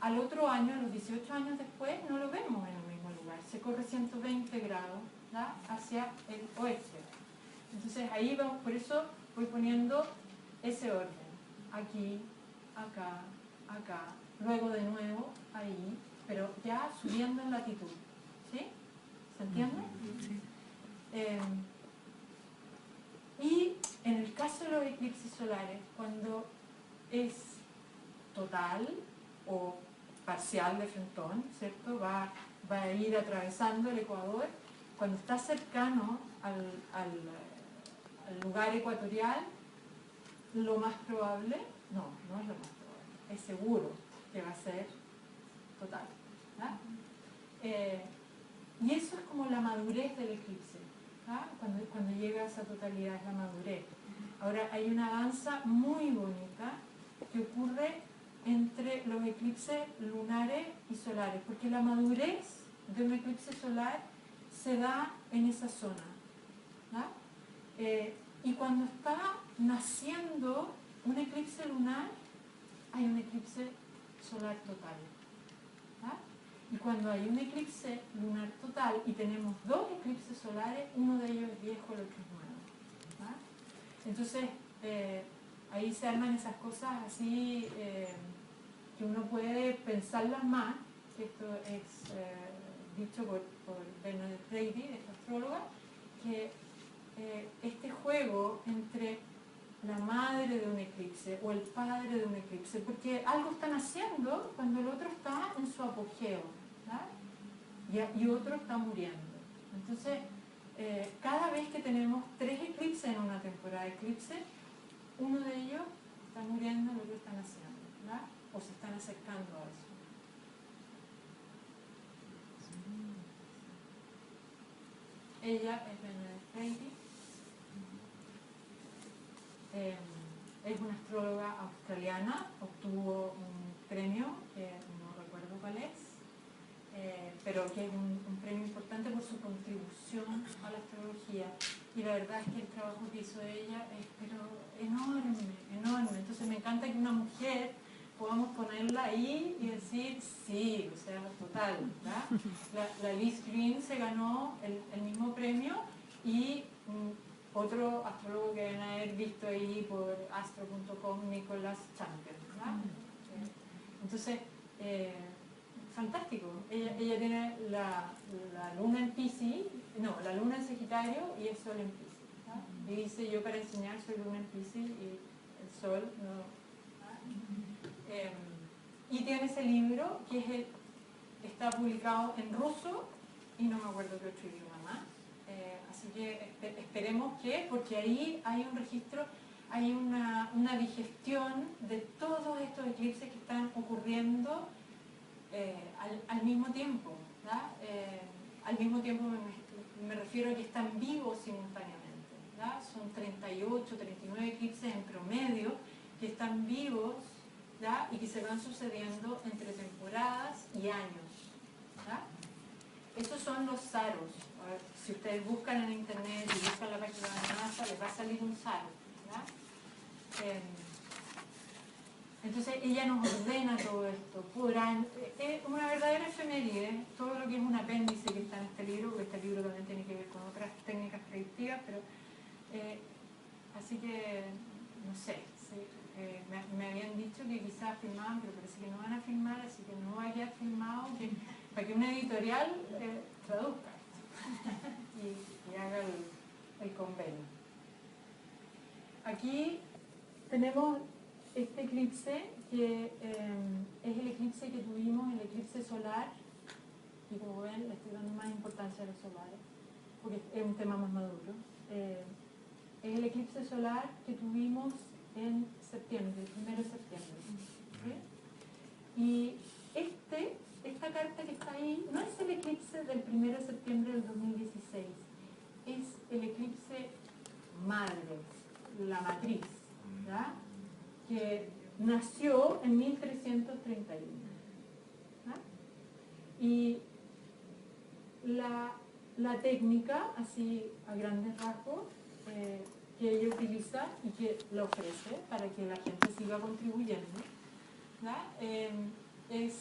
al otro año, a los 18 años después, no lo vemos en el mismo lugar, se corre 120 grados, ¿ya?, hacia el oeste. Entonces ahí vamos, por eso voy poniendo ese orden, aquí, acá, acá, luego de nuevo ahí, pero ya subiendo en latitud, ¿sí? ¿Se entiende? Sí. Y en el caso de los eclipses solares, cuando es total o parcial de frentón, ¿cierto? Va a ir atravesando el ecuador. Cuando está cercano al lugar ecuatorial, lo más probable, no es lo más probable, es seguro que va a ser total, ¿verdad? Y eso es como la madurez del eclipse, ¿verdad? Cuando llega a esa totalidad es la madurez. Ahora hay una danza muy bonita que ocurre entre los eclipses lunares y solares, porque la madurez de un eclipse solar se da en esa zona, ¿verdad? Y cuando está naciendo un eclipse lunar, hay un eclipse solar total, ¿verdad? Y cuando hay un eclipse lunar total y tenemos dos eclipses solares, uno de ellos es viejo, el otro es nuevo, ¿verdad? Entonces, ahí se arman esas cosas así que uno puede pensarlas más, que esto es dicho por Bernadette Brady, esta astróloga, que este juego entre la madre de un eclipse o el padre de un eclipse, porque algo están haciendo cuando el otro está en su apogeo, ¿verdad? Y otro está muriendo. Entonces, cada vez que tenemos 3 eclipses en una temporada de eclipse, uno de ellos está muriendo, el otro está naciendo, ¿verdad? O se están acercando a eso. Ella es Bernadette Brady. Es una astróloga australiana, obtuvo un premio, que no recuerdo cuál es, pero que es un premio importante por su contribución a la astrología. Y la verdad es que el trabajo que hizo ella es pero enorme, enorme. Entonces me encanta que una mujer podamos ponerla ahí y decir sí, o sea, total, ¿verdad? La Liz Green se ganó el mismo premio y otro astrólogo que deben haber visto ahí por astro.com, Nicholas Champion, ¿verdad? Entonces, fantástico. Ella tiene la luna en Piscis, no, la luna en Sagitario y el sol en Piscis, ¿verdad? Y dice, yo para enseñar soy luna en Piscis y el sol no. Y tiene ese libro que está publicado en ruso y no me acuerdo qué otro idioma más. Así que esperemos que, porque ahí hay un registro, hay una digestión de todos estos eclipses que están ocurriendo al mismo tiempo, ¿verdad? Al mismo tiempo me refiero a que están vivos simultáneamente, ¿verdad? Son 38, 39 eclipses en promedio que están vivos, ¿verdad? Y que se van sucediendo entre temporadas y años, ¿verdad? Estos son los saros. A ver, si ustedes buscan en internet y buscan la página de la NASA, les va a salir un saro, ¿verdad? Entonces ella nos ordena todo esto. Es una verdadera efeméride, todo lo que es un apéndice que está en este libro, porque este libro también tiene que ver con otras técnicas predictivas, pero así que no sé, sí, me habían dicho que quizás filmaban, pero parece que no van a filmar, así que no va a quedar filmado, para que una editorial traduzca y haga el convenio. Aquí tenemos este eclipse que es el eclipse que tuvimos, el eclipse solar, y como ven le estoy dando más importancia a los solares porque es un tema más maduro. Es el eclipse solar que tuvimos en septiembre, el 1 de septiembre, ¿sí? Y esta carta que está ahí no es el eclipse del 1 de septiembre del 2016, es el eclipse madre, la matriz, ¿verdad? Que nació en 1331. ¿Ah? Y la técnica, así a grandes rasgos, que ella utiliza y que la ofrece para que la gente siga contribuyendo, ¿ya? Es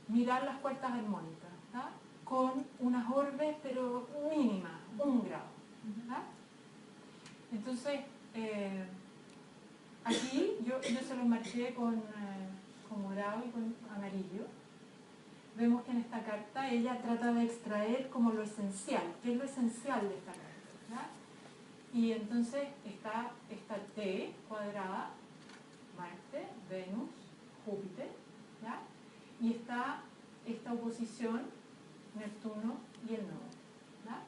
mirar las cuartas armónicas, ¿ya? Con unas orbes pero mínimas, 1 grado, ¿ya? Entonces, aquí yo se los marqué con morado y con amarillo. Vemos que en esta carta ella trata de extraer como lo esencial, ¿qué es lo esencial de esta carta? ¿Ya? Y entonces está esta T cuadrada, Marte, Venus, Júpiter, ¿ya? Y está esta oposición, Neptuno y el nodo, ¿ya?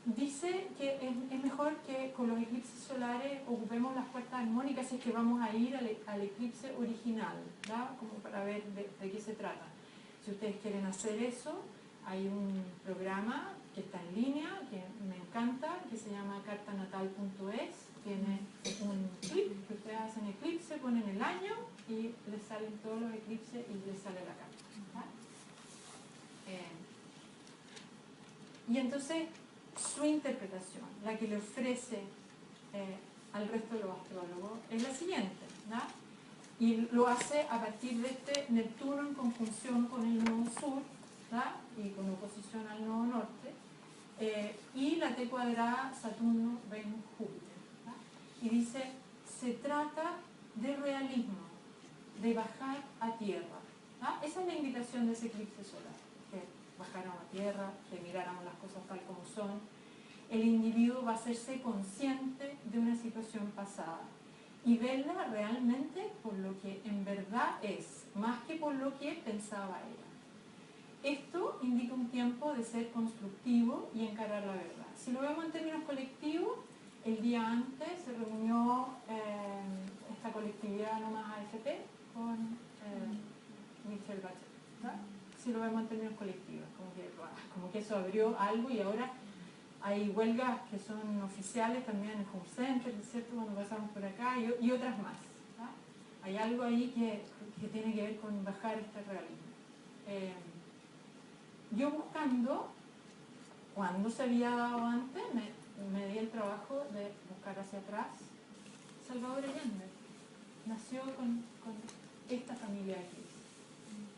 Dice que es mejor que con los eclipses solares ocupemos las cuartas armónicas si es que vamos a ir al eclipse original, ¿ya? Como para ver de qué se trata. Si ustedes quieren hacer eso, hay un programa que está en línea, que me encanta, que se llama cartanatal.es. Tiene un clip que ustedes hacen eclipse, ponen el año y les salen todos los eclipses y les sale la carta, ¿ya? Y entonces su interpretación, la que le ofrece al resto de los astrólogos, es la siguiente, ¿ya? Y lo hace a partir de este Neptuno en conjunción con el nodo sur, ¿ya? Y con oposición al nodo norte, y la T cuadrada Saturno, Venus, Júpiter, ¿ya? Y dice, se trata de realismo, de bajar a tierra, ¿ya? Esa es la invitación de ese eclipse solar, que bajáramos a tierra, que miráramos las cosas tal como son. El individuo va a hacerse consciente de una situación pasada y verla realmente por lo que en verdad es, más que por lo que pensaba ella. Esto indica un tiempo de ser constructivo y encarar la verdad. Si lo vemos en términos colectivos, el día antes se reunió esta colectividad nomás AFP con Michelle Bachelet, ¿no? Si lo vemos en términos colectivos, como que eso abrió algo y ahora hay huelgas que son oficiales también en el Home Center, ¿cierto? Cuando pasamos por acá y otras más, ¿no? Hay algo ahí que tiene que ver con bajar este realismo. Yo buscando, cuando se había dado antes, me di el trabajo de buscar hacia atrás. Salvador Allende nació con esta familia de eclipses,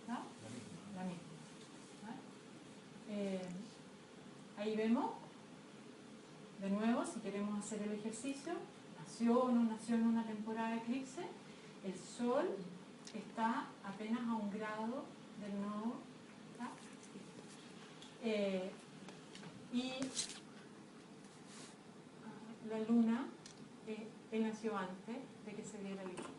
¿no? La misma, ¿no? Ahí vemos, de nuevo, si queremos hacer el ejercicio, nació o no nació en una temporada de eclipse, el Sol está apenas a 1 grado del nodo, ¿no? Y la Luna, él nació antes de que se diera el eclipse,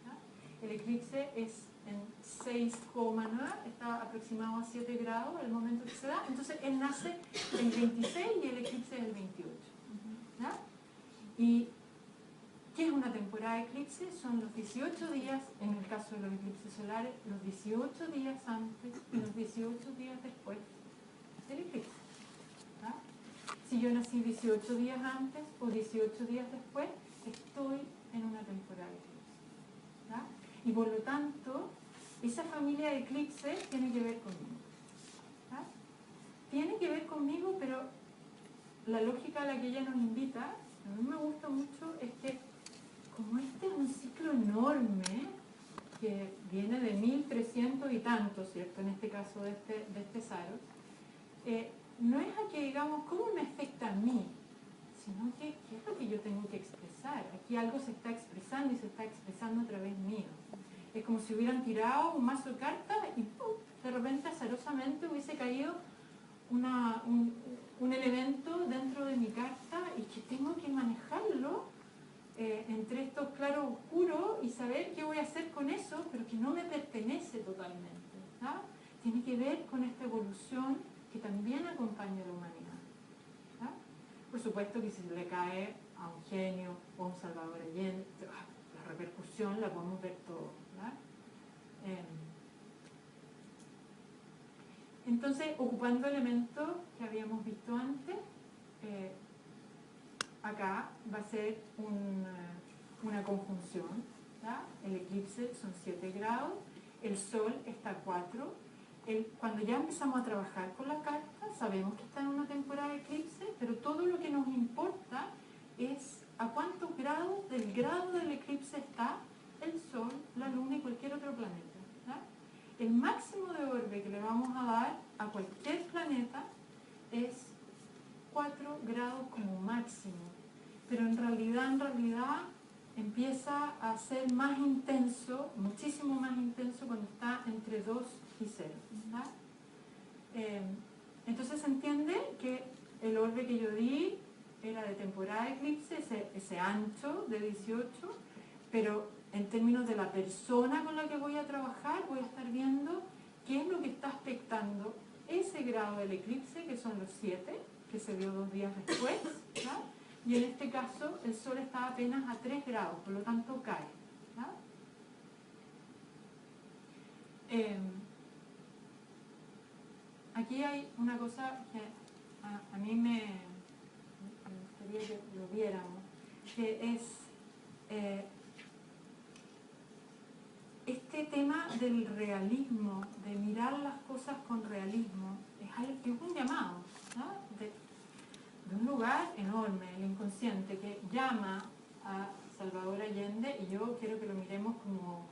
¿no? El eclipse es en 6,9, está aproximado a 7 grados el momento que se da, entonces él nace el 26 y el eclipse es el 28, ¿no? ¿Y qué es una temporada de eclipse? Son los 18 días, en el caso de los eclipses solares, los 18 días antes y los 18 días después del eclipse, ¿no? Si yo nací 18 días antes o 18 días después, estoy en una temporada de eclipse, ¿no? Y por lo tanto, esa familia de eclipses tiene que ver conmigo, ¿no? Tiene que ver conmigo, pero la lógica a la que ella nos invita, a mí me gusta mucho, es que como este es un ciclo enorme, que viene de 1300 y tantos, ¿cierto? En este caso de este Saros, no es a que digamos, ¿cómo me afecta a mí? Sino que, ¿qué es lo que yo tengo que expresar? Aquí algo se está expresando y se está expresando a través mío. Es como si hubieran tirado un mazo de cartas y ¡pum!, de repente azarosamente hubiese caído un elemento dentro de mi carta y que tengo que manejarlo entre estos claros oscuros y saber qué voy a hacer con eso, pero que no me pertenece totalmente, ¿no? Tiene que ver con esta evolución que también acompaña a la humanidad, ¿no? Por supuesto que si le cae a un genio o a un Salvador Allende, la repercusión la podemos ver todos, ¿no? Entonces, ocupando elementos que habíamos visto antes, acá va a ser una conjunción, ¿ya? El eclipse son 7 grados, el Sol está a 4, cuando ya empezamos a trabajar con la carta, sabemos que está en una temporada de eclipse, pero todo lo que nos importa es a cuántos grados del grado del eclipse está el Sol, la Luna y cualquier otro planeta, ¿ya? El máximo de orbe que le vamos a dar a cualquier planeta es 4 grados como máximo, pero en realidad empieza a ser más intenso, muchísimo más intenso cuando está entre 2 y 0. Entonces se entiende que el orbe que yo di era de temporada de eclipse, ese ancho de 18, pero en términos de la persona con la que voy a trabajar, voy a estar viendo qué es lo que está afectando ese grado del eclipse, que son los 7, que se dio 2 días después, ¿ya? Y en este caso el Sol está apenas a 3 grados, por lo tanto cae, ¿ya? Aquí hay una cosa que a mí me gustaría que lo viéramos, que es este tema del realismo, de mirar las cosas con realismo, es un llamado, ¿no? de un lugar enorme, el inconsciente, que llama a Salvador Allende, y yo quiero que lo miremos como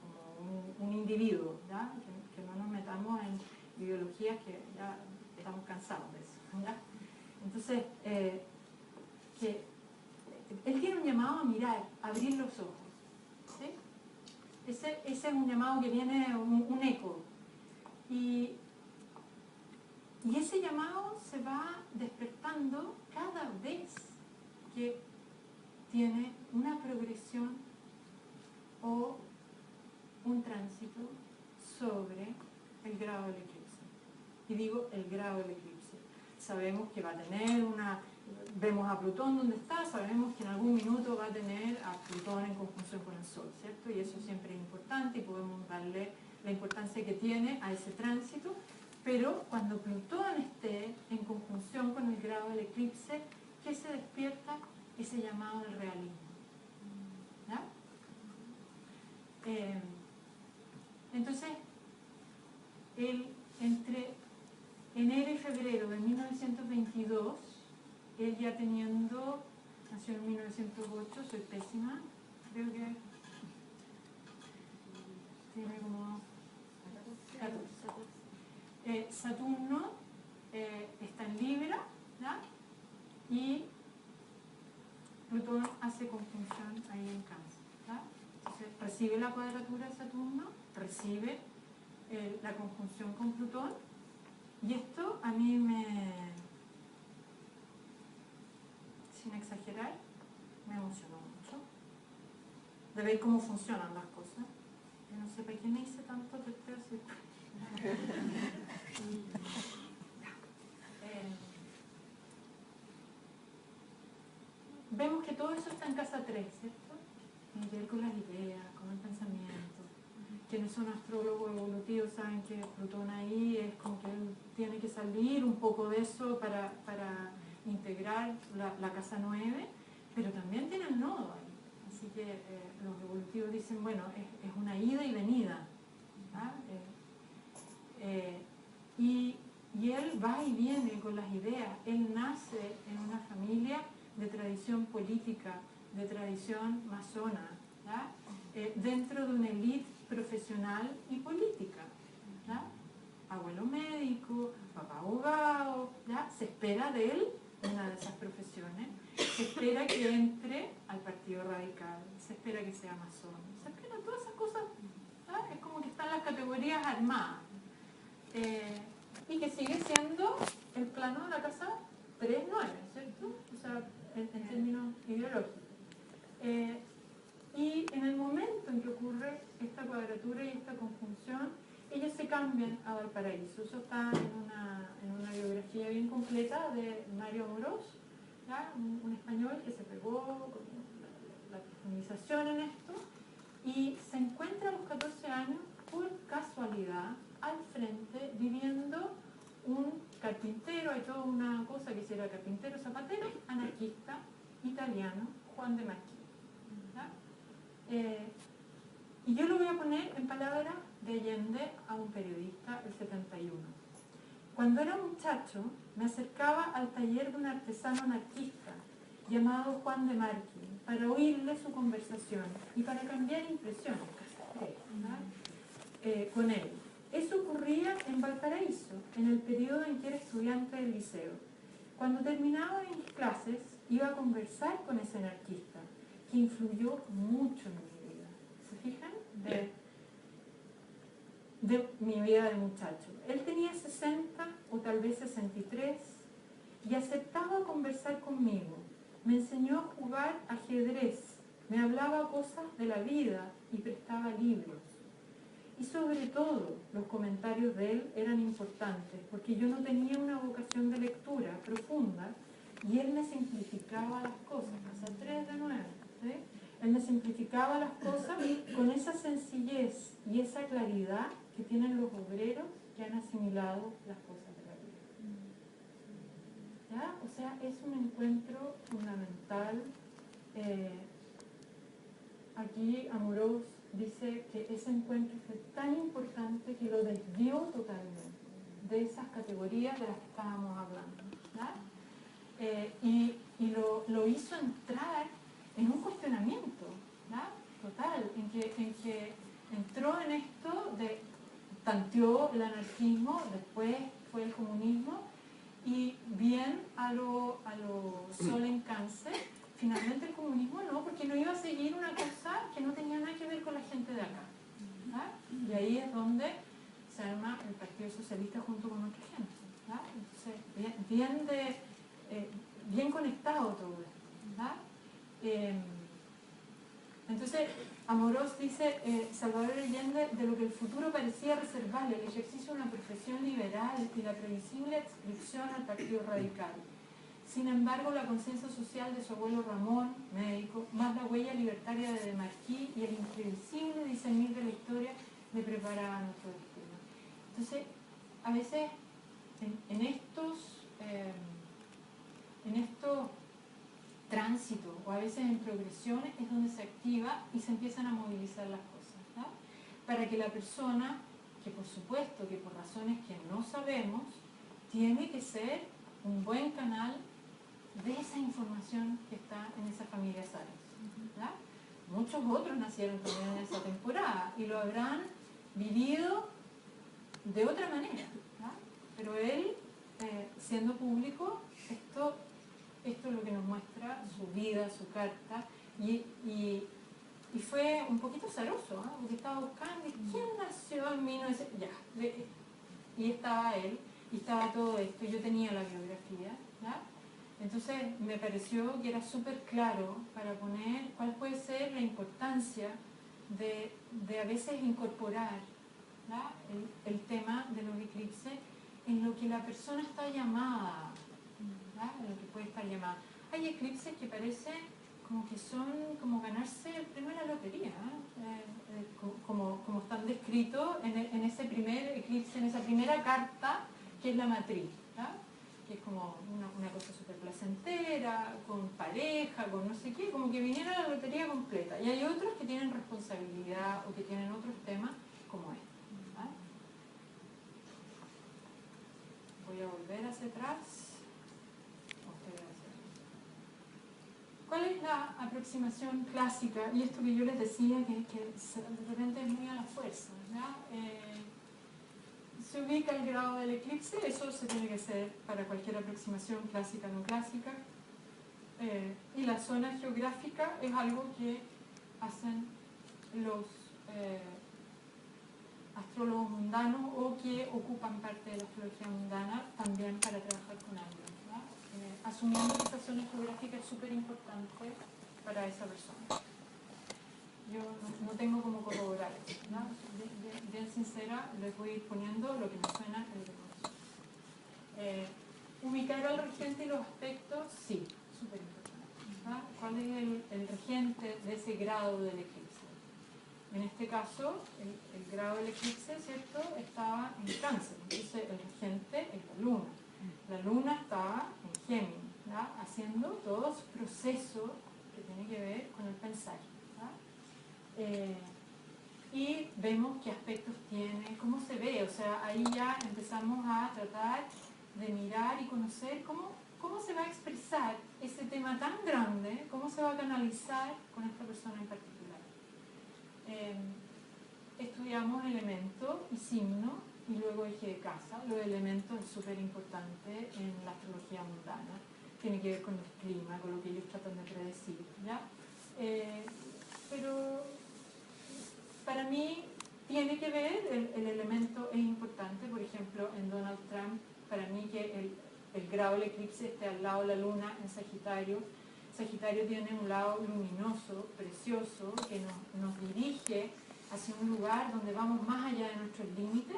un individuo, ¿ya? Que no nos metamos en ideologías que ya estamos cansados de eso, ¿ya? Entonces, que él tiene un llamado a mirar, a abrir los ojos, ¿sí? Ese es un llamado que viene, un eco. Y ese llamado se va despertando cada vez que tiene una progresión o un tránsito sobre el grado del eclipse. Y digo el grado del eclipse. Sabemos que va a tener vemos a Plutón donde está, sabemos que en algún minuto va a tener a Plutón en conjunción con el Sol, ¿cierto? Y eso siempre es importante y podemos darle la importancia que tiene a ese tránsito, pero cuando Plutón esté en conjunción con el grado del eclipse, ¿qué se despierta? Ese llamado del realismo, ¿ya? Entonces, entre enero y febrero de 1922, él ya nació en 1908, soy pésima, creo que tiene como 14. Saturno está en Libra, ¿ya? Y Plutón hace conjunción ahí en Cáncer, ¿ya? Entonces recibe la cuadratura de Saturno, recibe la conjunción con Plutón, y esto a mí sin exagerar, me emocionó mucho de ver cómo funcionan las cosas. Yo no sé para qué me hice tanto testeo. Vemos que todo eso está en casa 3, ¿cierto? Tiene que ver con las ideas, con el pensamiento. Quienes son astrólogos evolutivos saben que Plutón ahí es como que él tiene que salir un poco de eso para integrar la casa 9, pero también tiene el nodo ahí. Así que los evolutivos dicen, bueno, es una ida y venida, ¿ah? Y él va y viene con las ideas. Él nace en una familia de tradición política, de tradición masona, ¿ya? Dentro de una élite profesional y política, ¿ya? Abuelo médico, papá abogado, ¿ya? Se espera de él una de esas profesiones, se espera que entre al Partido Radical, se espera que sea masón, se espera todas esas cosas, ¿ya? Es como que están las categorías armadas, y que sigue siendo el plano de la casa 3-9, ¿cierto? O sea, en términos ideológicos. Y en el momento en que ocurre esta cuadratura y esta conjunción, ellos se cambian a Valparaíso. Eso está en una biografía bien completa de Mario Amorós, ¿ya? Un español que se pegó con la profundización en esto y se encuentra a los 14 años por casualidad al frente viviendo un carpintero, hay toda una cosa que será carpintero, zapatero, anarquista, italiano, Juan de Marquí. Y yo lo voy a poner en palabras de Allende a un periodista el 71. Cuando era muchacho, me acercaba al taller de un artesano anarquista llamado Juan de Marqui para oírle su conversación y para cambiar impresiones con él. Eso ocurría en Valparaíso, en el periodo en que era estudiante del liceo. Cuando terminaba mis clases, iba a conversar con ese anarquista, que influyó mucho en mi vida. ¿Se fijan? De mi vida de muchacho. Él tenía 60 o tal vez 63 y aceptaba conversar conmigo. Me enseñó a jugar ajedrez, me hablaba cosas de la vida y prestaba libros. Y sobre todo, los comentarios de él eran importantes, porque yo no tenía una vocación de lectura profunda y él me simplificaba las cosas. Casa 3 de 9, ¿sí? Él me simplificaba las cosas con esa sencillez y esa claridad que tienen los obreros que han asimilado las cosas de la vida. ¿Ya? O sea, es un encuentro fundamental. Aquí Amorós dice que ese encuentro fue tan importante que lo desvió totalmente de esas categorías de las que estábamos hablando. Y lo hizo entrar en un cuestionamiento, ¿ya? Total, en que entró en esto, tanteó el anarquismo, después fue el comunismo, y bien a lo Sol en Cáncer, finalmente el comunismo no, porque no iba a seguir una cosa que no tenía nada que ver con la gente de acá. ¿Ya? Y ahí es donde se arma el Partido Socialista junto con otra gente. ¿Ya? Entonces, bien conectado todo esto. ¿Ya? Entonces, Amorós dice, Salvador Allende, de lo que el futuro parecía reservarle el ejercicio de una profesión liberal y la previsible adscripción al Partido Radical. Sin embargo, la conciencia social de su abuelo Ramón, médico, más la huella libertaria de Marquis y el imprevisible discernir de la historia le preparaban a nuestro destino. Entonces, a veces en estos tránsitos o a veces en progresiones es donde se activa y se empiezan a movilizar las cosas, ¿no? Para que la persona, que por supuesto que por razones que no sabemos, tiene que ser un buen canal de esa información que está en esa familia Salas. Muchos otros nacieron también en esa temporada y lo habrán vivido de otra manera, ¿no? Pero él, siendo público, esto es lo que nos muestra su vida, su carta, y fue un poquito azaroso, ¿no? Porque estaba buscando quién nació en 1900, y estaba él, y estaba todo esto, yo tenía la biografía, ¿ya? Entonces me pareció que era súper claro para poner cuál puede ser la importancia de a veces incorporar, ¿ya? el tema de los eclipses en lo que la persona está llamada, ¿ya? En lo que puede estar llamada. Hay eclipses que parecen como que son como ganarse el premio de la lotería, como están descritos en ese primer eclipse, en esa primera carta que es la matriz, ¿ya? Que es como una cosa súper placentera, con pareja, con no sé qué, como que viniera la lotería completa. Y hay otros que tienen responsabilidad o que tienen otros temas como este. ¿Ah? Voy a volver hacia atrás. ¿Cuál es la aproximación clásica? Y esto que yo les decía, que de repente es muy a la fuerza, ¿ya? Se ubica el grado del eclipse, eso se tiene que hacer para cualquier aproximación clásica o no clásica. Y la zona geográfica es algo que hacen los astrólogos mundanos o que ocupan parte de la astrología mundana también para trabajar con ángulos, ¿no? Asumiendo que esa zona geográfica es súper importante para esa persona. Yo no tengo cómo corroborar eso, ¿no? Bien sincera, les voy a ir poniendo lo que me suena el reconocer. Ubicar al regente y los aspectos, sí, súper importante, ¿no? ¿Cuál es el regente de ese grado del eclipse? En este caso, el grado del eclipse, ¿cierto?, estaba en Cáncer, entonces el regente es la luna. La luna estaba en Géminis, ¿ya? Haciendo todo su proceso que tiene que ver con el pensar. y vemos qué aspectos tiene, cómo se ve, o sea, ahí ya empezamos a tratar de mirar y conocer cómo se va a expresar ese tema tan grande, cómo se va a canalizar con esta persona en particular. Estudiamos elemento y signo y luego eje de casa. Los elementos es súper importante en la astrología mundana, tiene que ver con el clima, con lo que ellos tratan de predecir, ¿ya? Pero para mí tiene que ver, el elemento es importante, por ejemplo, en Donald Trump, para mí que el grado del eclipse esté al lado de la luna en Sagitario. Sagitario tiene un lado luminoso, precioso, que nos dirige hacia un lugar donde vamos más allá de nuestros límites,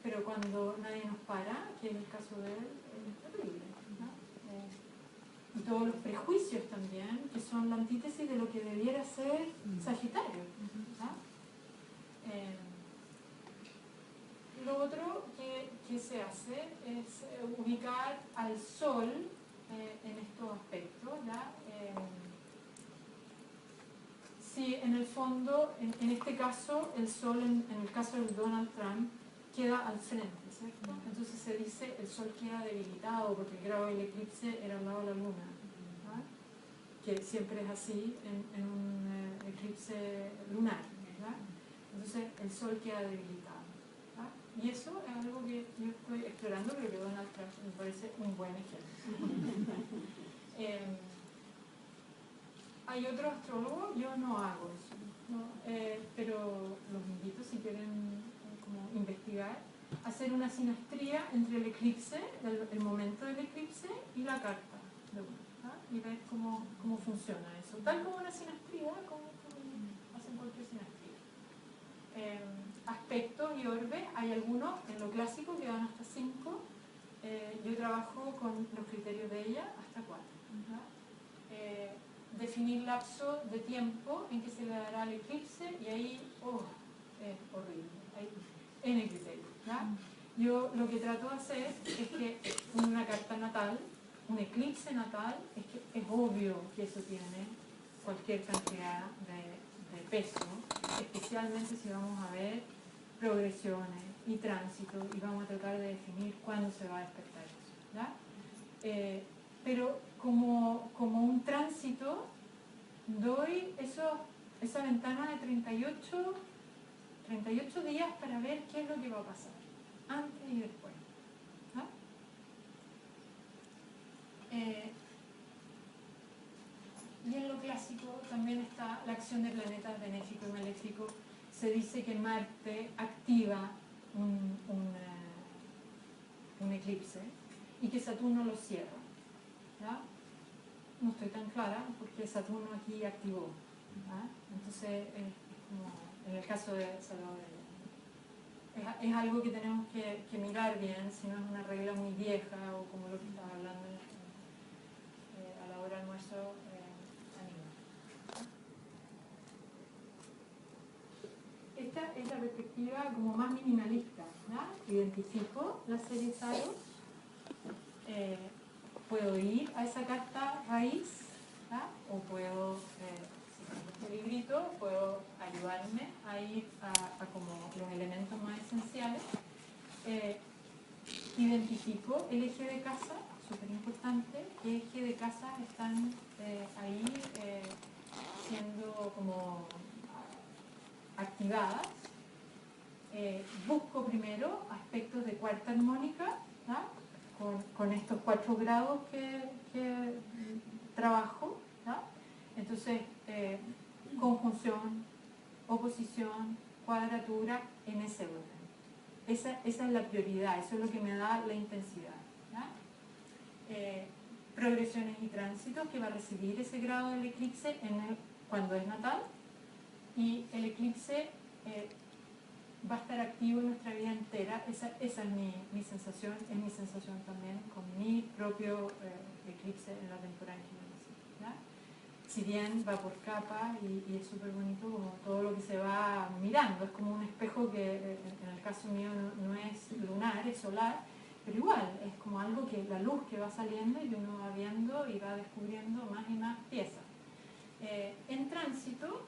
pero cuando nadie nos para, que en el caso de él es terrible, ¿no? Y todos los prejuicios también, que son la antítesis de lo que debiera ser Sagitario, ¿no? Lo otro que se hace es ubicar al Sol en estos aspectos, ¿ya? Sí, en el fondo, en este caso, el Sol, en el caso de Donald Trump, queda al frente, ¿cierto? Entonces se dice el Sol queda debilitado porque el grado del eclipse era al lado de la Luna, ¿no? Que siempre es así en un eclipse lunar, ¿verdad? Entonces el Sol queda debilitado, ¿verdad? Y eso es algo que yo estoy explorando, pero que Donald Trump me parece un buen ejemplo. Hay otros astrólogos, yo no hago eso, ¿no? Pero los invito, si quieren como investigar, a hacer una sinastría entre el eclipse, el momento del eclipse y la carta de uno, ¿no? Y ver cómo funciona eso, tal como una sinastría, como hacen cualquier sinastría. Aspectos y orbes, hay algunos en lo clásico que van hasta 5, yo trabajo con los criterios de ella hasta 4, ¿no? Definir lapso de tiempo en que se le dará el eclipse y ahí, es horrible, hay N criterios, ¿ya? Yo lo que trato de hacer es que una carta natal, un eclipse natal, es que es obvio que eso tiene cualquier cantidad de peso, especialmente si vamos a ver progresiones y tránsito y vamos a tratar de definir cuándo se va a despertar eso, ¿ya? Pero como un tránsito, doy esa ventana de 38 días para ver qué es lo que va a pasar, antes y después, ¿no? Y en lo clásico también está la acción de planetas benéfico y maléfico. Se dice que Marte activa un eclipse y que Saturno lo cierra, ¿ya? No estoy tan clara porque Saturno aquí activó, ¿ya? Entonces como en el caso de Salvador, es algo que tenemos que mirar bien, si no es una regla muy vieja o como lo que estaba hablando a la hora del almuerzo. Esta es la perspectiva como más minimalista, ¿no? Identifico la serie Saros, puedo ir a esa carta raíz, ¿no? O puedo, si tengo este librito, puedo ayudarme a ir a como los elementos más esenciales. Identifico el eje de casa, súper importante, qué eje de casa están ahí siendo como activadas. Busco primero aspectos de cuarta armónica, ¿no? con estos 4 grados que trabajo, ¿no? Entonces conjunción, oposición, cuadratura, en ese orden. Esa es la prioridad, eso es lo que me da la intensidad, ¿no? Progresiones y tránsitos que va a recibir ese grado del eclipse cuando es natal, y el eclipse va a estar activo en nuestra vida entera. Esa es mi sensación, es mi sensación también con mi propio eclipse en la temporada en que yo nací, ¿ya? Si bien va por capas y es súper bonito como todo lo que se va mirando, es como un espejo que en el caso mío no es lunar, es solar, pero igual es como algo que la luz que va saliendo y que uno va viendo y va descubriendo más y más piezas. En tránsito,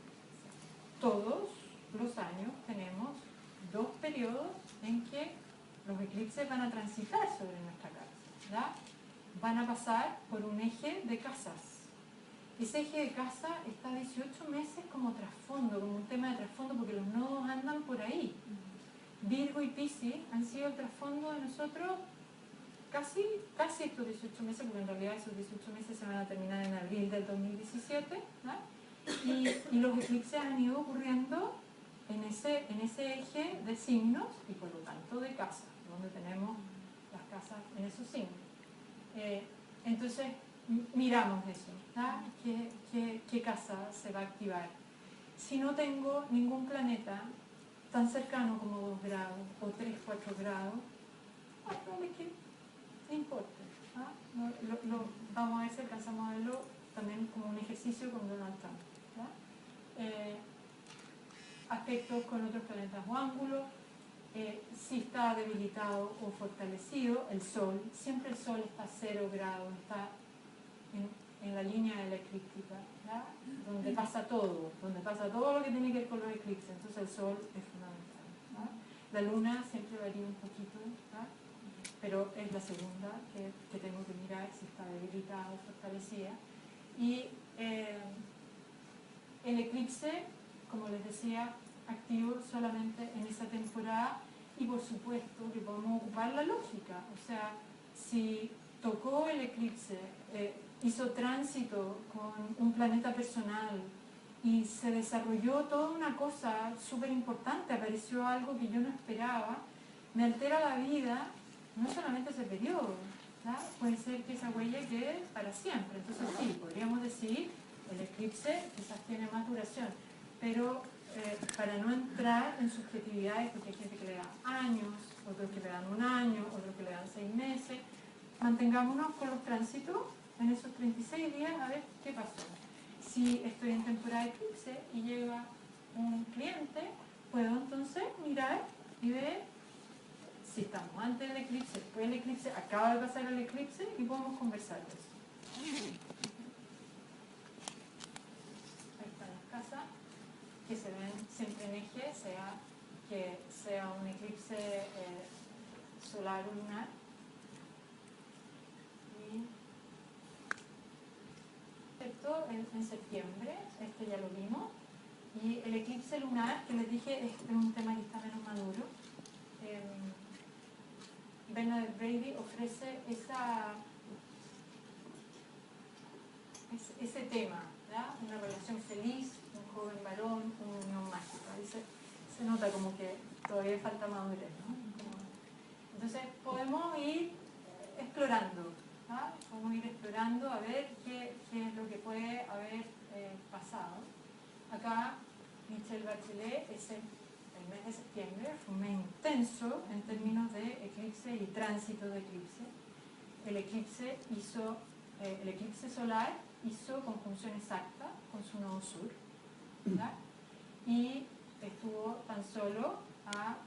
todos los años tenemos dos periodos en que los eclipses van a transitar sobre nuestra casa, ¿verdad? Van a pasar por un eje de casas. Ese eje de casa está 18 meses como trasfondo, como un tema de trasfondo, porque los nodos andan por ahí. Virgo y Piscis han sido el trasfondo de nosotros casi estos 18 meses, porque en realidad esos 18 meses se van a terminar en abril del 2017, ¿no? Y los eclipses han ido ocurriendo en ese eje de signos y por lo tanto de casas, donde tenemos las casas en esos signos. Entonces miramos eso, ¿no? ¿Qué casa se va a activar? Si no tengo ningún planeta tan cercano como 2 grados o 3, 4 grados, probable que no importa, ¿no? Vamos a ver si alcanzamos a verlo también como un ejercicio con Donald Trump, ¿no? Aspectos con otros planetas o ángulos, si está debilitado o fortalecido, el Sol, siempre el Sol está a 0 grados, está en la línea de la eclíptica, ¿ya? Donde pasa todo lo que tiene que ver con los eclipses, entonces el Sol es fundamental, ¿ya? La Luna siempre varía un poquito, ¿ya? Pero es la segunda que tengo que mirar si está debilitada o fortalecida. Y el eclipse, como les decía, activo solamente en esa temporada, y por supuesto que podemos ocupar la lógica, o sea, si tocó el eclipse, hizo tránsito con un planeta personal y se desarrolló toda una cosa súper importante, apareció algo que yo no esperaba, me altera la vida, no solamente ese periodo, ¿no? Puede ser que esa huella quede para siempre. Entonces sí, podríamos decir, el eclipse quizás tiene más duración, pero para no entrar en subjetividades, porque hay gente que le da años, otros que le dan 1 año, otros que le dan 6 meses, mantengámonos con los tránsitos en esos 36 días a ver qué pasó. Si estoy en temporada de eclipse y llega un cliente, puedo entonces mirar y ver si estamos antes del eclipse, después del eclipse, acaba de pasar el eclipse y podemos conversar de eso. Ahí están las casas que se ven siempre en eje, sea que sea un eclipse solar o lunar. Y esto en septiembre, este ya lo vimos. Y el eclipse lunar, que les dije, es un tema que está menos maduro. Bernadette Brady ofrece ese tema, ¿ya? Una relación feliz, un joven varón, una unión mágica. Ahí se nota como que todavía falta madurez, ¿no? Entonces podemos ir explorando, ¿ya? Podemos ir explorando a ver qué es lo que puede haber pasado. Acá Michelle Bachelet es el mes de septiembre, fue un mes intenso en términos de eclipse y tránsito de eclipse. El eclipse solar hizo conjunción exacta con su nodo sur, ¿verdad? Y estuvo tan solo a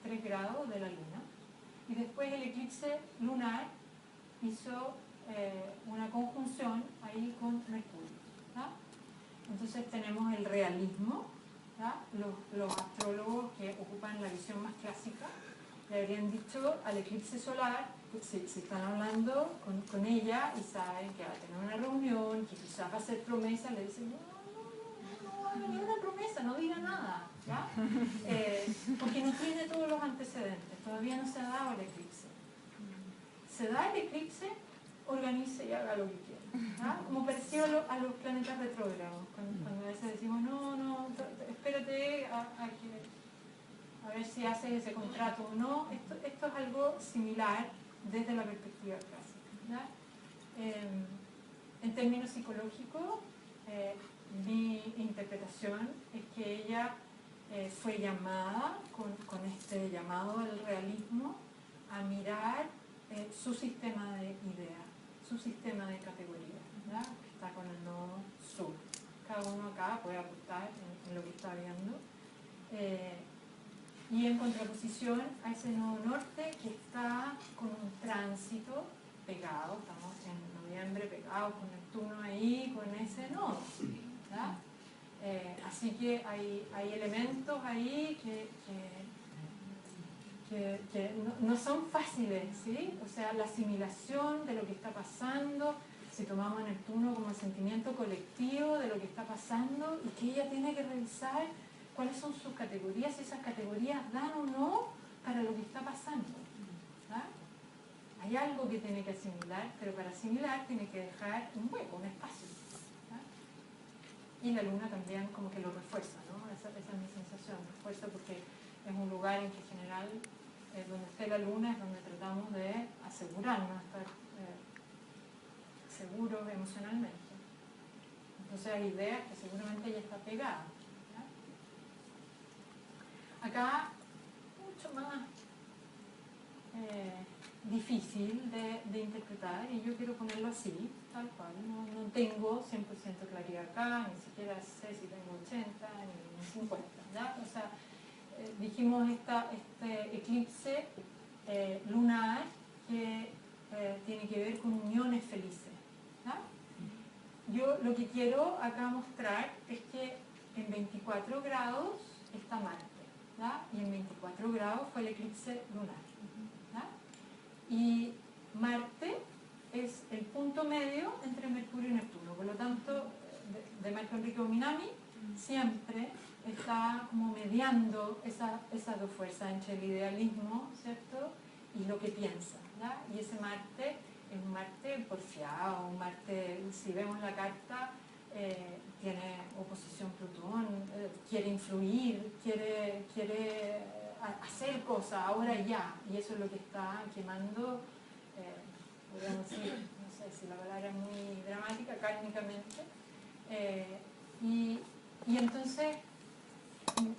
3 grados de la luna. Y después el eclipse lunar hizo una conjunción ahí con Mercurio, ¿verdad? Entonces tenemos el realismo, ¿verdad? Los astrólogos que ocupan la visión más clásica le habrían dicho al eclipse solar, si están hablando con ella y saben que va a tener una reunión, que quizás va a hacer promesa, le dicen, no haga ni una promesa, no diga nada, ¿ya? Porque no tiene todos los antecedentes, todavía no se ha dado el eclipse. Se da el eclipse, organice y haga lo que quiera, ¿ya? Como parecido a los planetas retrógrados, cuando a veces decimos, no, espérate a ver si haces ese contrato o no. Esto es algo similar desde la perspectiva clásica, ¿ya? En términos psicológicos, mi interpretación es que ella fue llamada con este llamado del realismo a mirar su sistema de ideas, su sistema de categorías, ¿ya? Que está con el nodo sur. Cada uno acá puede aportar en lo que está viendo. Y en contraposición a ese nodo norte que está con un tránsito pegado, estamos en noviembre pegados con Neptuno ahí, con ese nodo, ¿ya? Así que hay elementos ahí que no son fáciles, ¿sí? O sea, la asimilación de lo que está pasando, si tomamos a Neptuno como el sentimiento colectivo de lo que está pasando, y que ella tiene que revisar cuáles son sus categorías, si esas categorías dan o no para lo que está pasando. ¿Ah? Hay algo que tiene que asimilar, pero para asimilar tiene que dejar un hueco, un espacio. ¿Ah? Y la luna también como que lo refuerza, ¿no? Esa es mi sensación, refuerza porque es un lugar en que en general, donde esté la luna, es donde tratamos de asegurarnos, estar seguros emocionalmente. Entonces hay ideas que seguramente ella está pegada. ¿Ya? Acá, mucho más difícil de interpretar, y yo quiero ponerlo así, tal cual. No tengo 100% claridad acá, ni siquiera sé si tengo 80 ni 50. ¿Ya? O sea, dijimos este eclipse lunar que tiene que ver con uniones felices. ¿Ya? Yo lo que quiero acá mostrar es que en 24 grados está Marte, ¿ya? Y en 24 grados fue el eclipse lunar, ¿ya? Y Marte es el punto medio entre Mercurio y Neptuno, por lo tanto, de Marco Enrique Minami siempre está como mediando esas dos fuerzas entre el idealismo, ¿cierto?, y lo que piensa, ¿ya? Y ese Marte es un Marte porfiado, un Marte, si vemos la carta, tiene oposición Plutón, quiere influir, quiere hacer cosas ahora y ya, y eso es lo que está quemando, podríamos decir, no sé si la palabra es muy dramática, kármicamente, y entonces,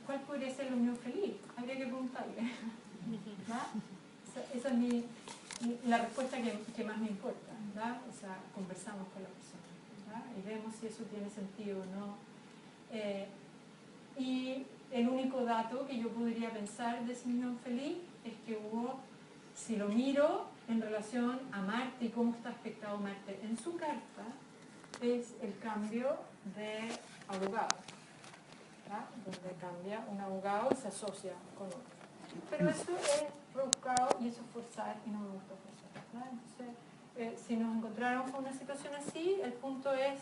¿cuál podría ser la unión feliz? Habría que preguntarle. ¿Va? Esa es la respuesta que más me importa. ¿Va? O sea, conversamos con la persona, ¿va? Y vemos si eso tiene sentido o no. Y el único dato que yo podría pensar de esa unión feliz es que hubo, si lo miro en relación a Marte y cómo está aspectado Marte en su carta, es el cambio de abogado, ¿verdad? Donde cambia un abogado y se asocia con otro. Pero eso es rebuscado y eso es forzar y no me gusta forzar, ¿verdad? Entonces, si nos encontráramos con una situación así, el punto es,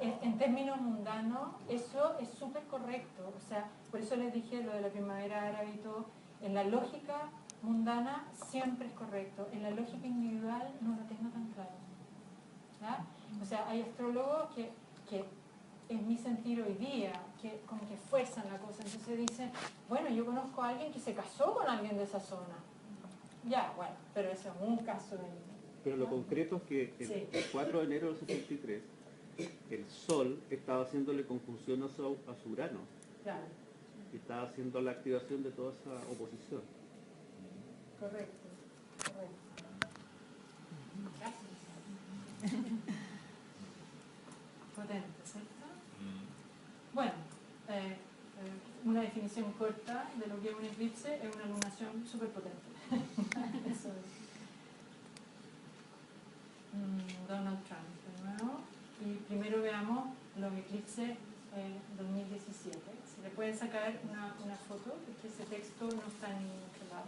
en términos mundanos, eso es súper correcto. O sea, por eso les dije lo de la primavera árabe y todo. En la lógica mundana siempre es correcto. En la lógica individual no lo tengo tan claro. ¿Ya? O sea, hay astrólogos que es mi sentir hoy día, que como que fuerzan la cosa. Entonces dicen, bueno, yo conozco a alguien que se casó con alguien de esa zona. Ya, bueno, pero eso es un caso de... Pero lo concreto es que el 4 de enero del 63, el Sol estaba haciéndole conjunción a su Urano. Claro. Y estaba haciendo la activación de toda esa oposición. Correcto, correcto. Gracias. Potente, ¿cierto? Bueno, una definición corta de lo que es un eclipse es una lunación súper potente. Eso es. Donald Trump, de nuevo. Y primero veamos los eclipses 2017. Si le pueden sacar una foto, porque ese texto no está en ningún otro lado.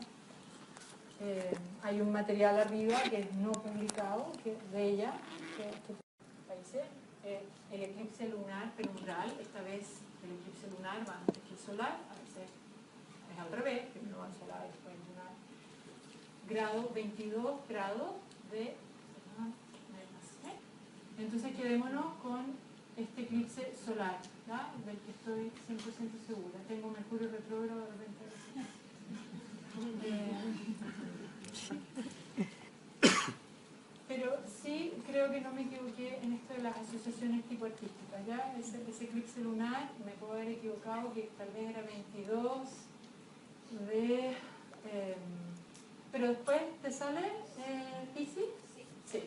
Hay un material arriba que es no publicado, de ella, que dice el eclipse lunar penumbral. Esta vez el eclipse lunar va antes que el solar, a veces es al revés, primero va el solar y después el lunar. Grado 22 grados de... Entonces quedémonos con este eclipse solar, ¿ya? Del que estoy 100% segura. Tengo Mercurio retrógrado de repente. Pero sí creo que no me equivoqué en esto de las asociaciones tipo artísticas, ¿ya? Ese eclipse lunar, me puedo haber equivocado, que tal vez era 22 de... pero después te sale Piscis. Sí.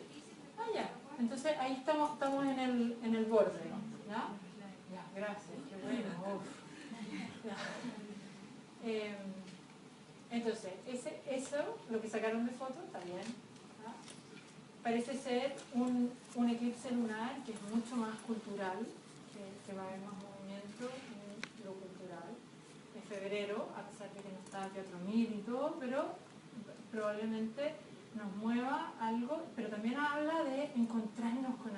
Ah, ya. Entonces ahí estamos en el borde, ¿ya? Ya, gracias, qué bueno. Entonces, eso, lo que sacaron de foto, está bien. ¿Ya? Parece ser un eclipse lunar que es mucho más cultural que va a haber más movimiento en lo cultural. En febrero, a pesar de que no está Teatro Mil y todo, pero probablemente nos mueva algo, pero también habla de encontrarnos con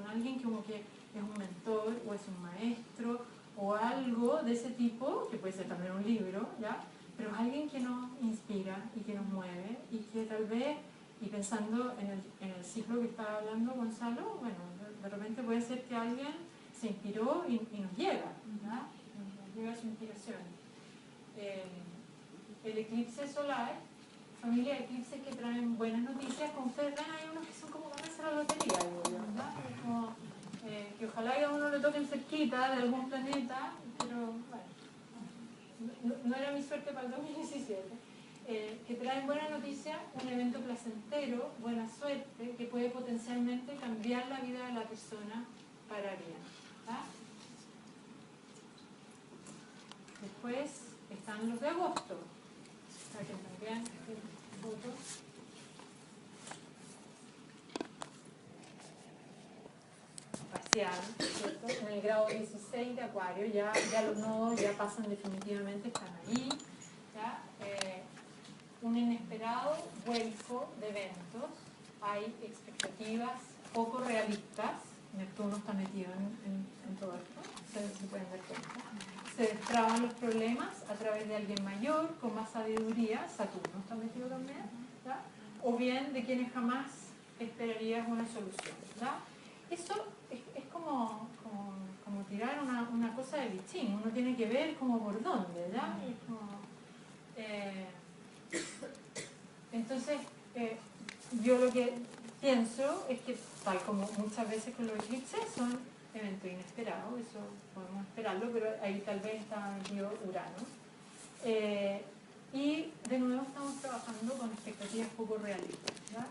alguien que como que es un mentor o es un maestro o algo de ese tipo, que puede ser también un libro, ¿ya? Pero alguien que nos inspira y que nos mueve y que tal vez, y pensando en el ciclo que estaba hablando Gonzalo, bueno, de repente puede ser que alguien se inspiró y nos llega, ¿ya? Nos llega su inspiración. El eclipse solar, familia de eclipses que traen buenas noticias, con ustedes ven, hay unos que son como ganarse la lotería, digo yo, ¿verdad? Es como, que ojalá que a uno le toquen cerquita de algún planeta, pero bueno, no era mi suerte para el 2017. Que traen buena noticia, un evento placentero, buena suerte, que puede potencialmente cambiar la vida de la persona para bien. ¿Ah? Después están los de agosto. Para que también fotos. Parcial, ¿cierto? En el grado 16 de Acuario, ya los nodos ya pasan definitivamente, están ahí. ¿Ya? Un inesperado vuelco de eventos, hay expectativas poco realistas, Neptuno está metido en todo esto, ustedes se pueden dar cuenta. Se destraban los problemas a través de alguien mayor, con más sabiduría, Saturno está metido también, ¿ya? O bien de quienes jamás esperarías una solución. ¿Ya? Eso es como tirar una cosa de bichín, uno tiene que ver como por dónde, ¿ya? Es como, entonces, yo lo que pienso es que, tal como muchas veces con los eclipses, son eventos inesperados, eso podemos esperarlo, pero ahí tal vez está metido Urano. Y de nuevo estamos trabajando con expectativas poco realistas, ¿ya?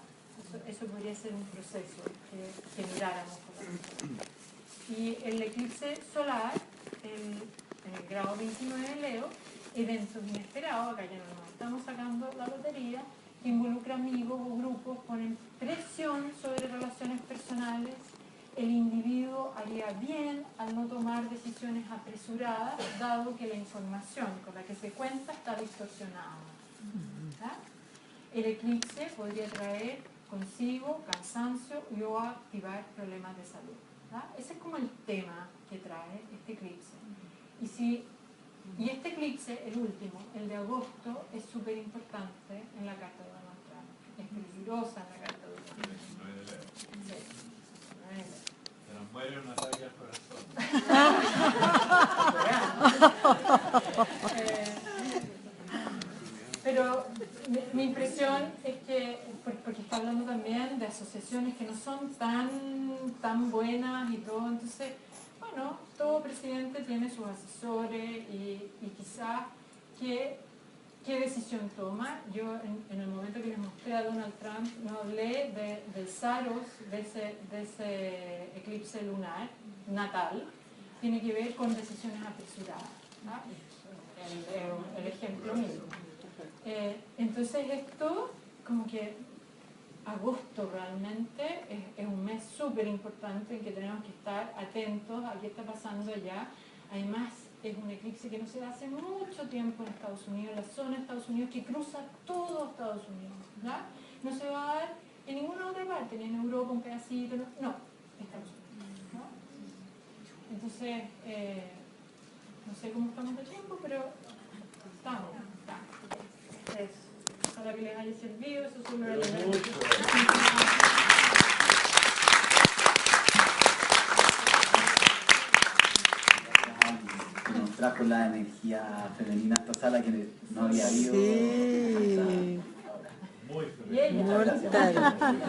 Eso podría ser un proceso que miráramos con la persona. Y el eclipse solar, en el grado 29 de Leo, eventos inesperados, acá ya no nos estamos sacando la lotería, que involucra amigos o grupos, ponen presión sobre relaciones personales, el individuo haría bien al no tomar decisiones apresuradas, dado que la información con la que se cuenta está distorsionada. ¿Ya? El eclipse podría traer consigo cansancio y o activar problemas de salud. ¿Ya? Ese es como el tema que trae este eclipse. Y este eclipse, el último, el de agosto, es súper importante en la carta de Donald Trump. Es peligrosa en la carta de Donald Trump. 19 de Leo. Sí, 19 de Leo. Se nos muere un ataque al corazón. Pero mi impresión es que, porque está hablando también de asociaciones que no son tan buenas y todo, entonces, bueno, todo presidente tiene sus asesores y quizás qué decisión toma. Yo en el momento que les mostré a Donald Trump no hablé del Saros, de ese eclipse lunar natal, tiene que ver con decisiones apresuradas, ¿no? El ejemplo mismo. Entonces esto, como que agosto realmente es un mes súper importante en que tenemos que estar atentos a qué está pasando allá. Además, es un eclipse que no se da hace mucho tiempo en Estados Unidos, la zona de Estados Unidos que cruza todo Estados Unidos, ¿ya? No se va a dar en ninguna otra parte, ni en Europa un pedacito, no, Estados Unidos, ¿no? Entonces, no sé cómo estamos de tiempo, pero estamos. Ojalá que les haya servido, eso son los elementos. Nos trajo la energía femenina a esta sala que no había habido. Sí. Hasta ahora. Muy feliz. Muchas gracias. Mortal.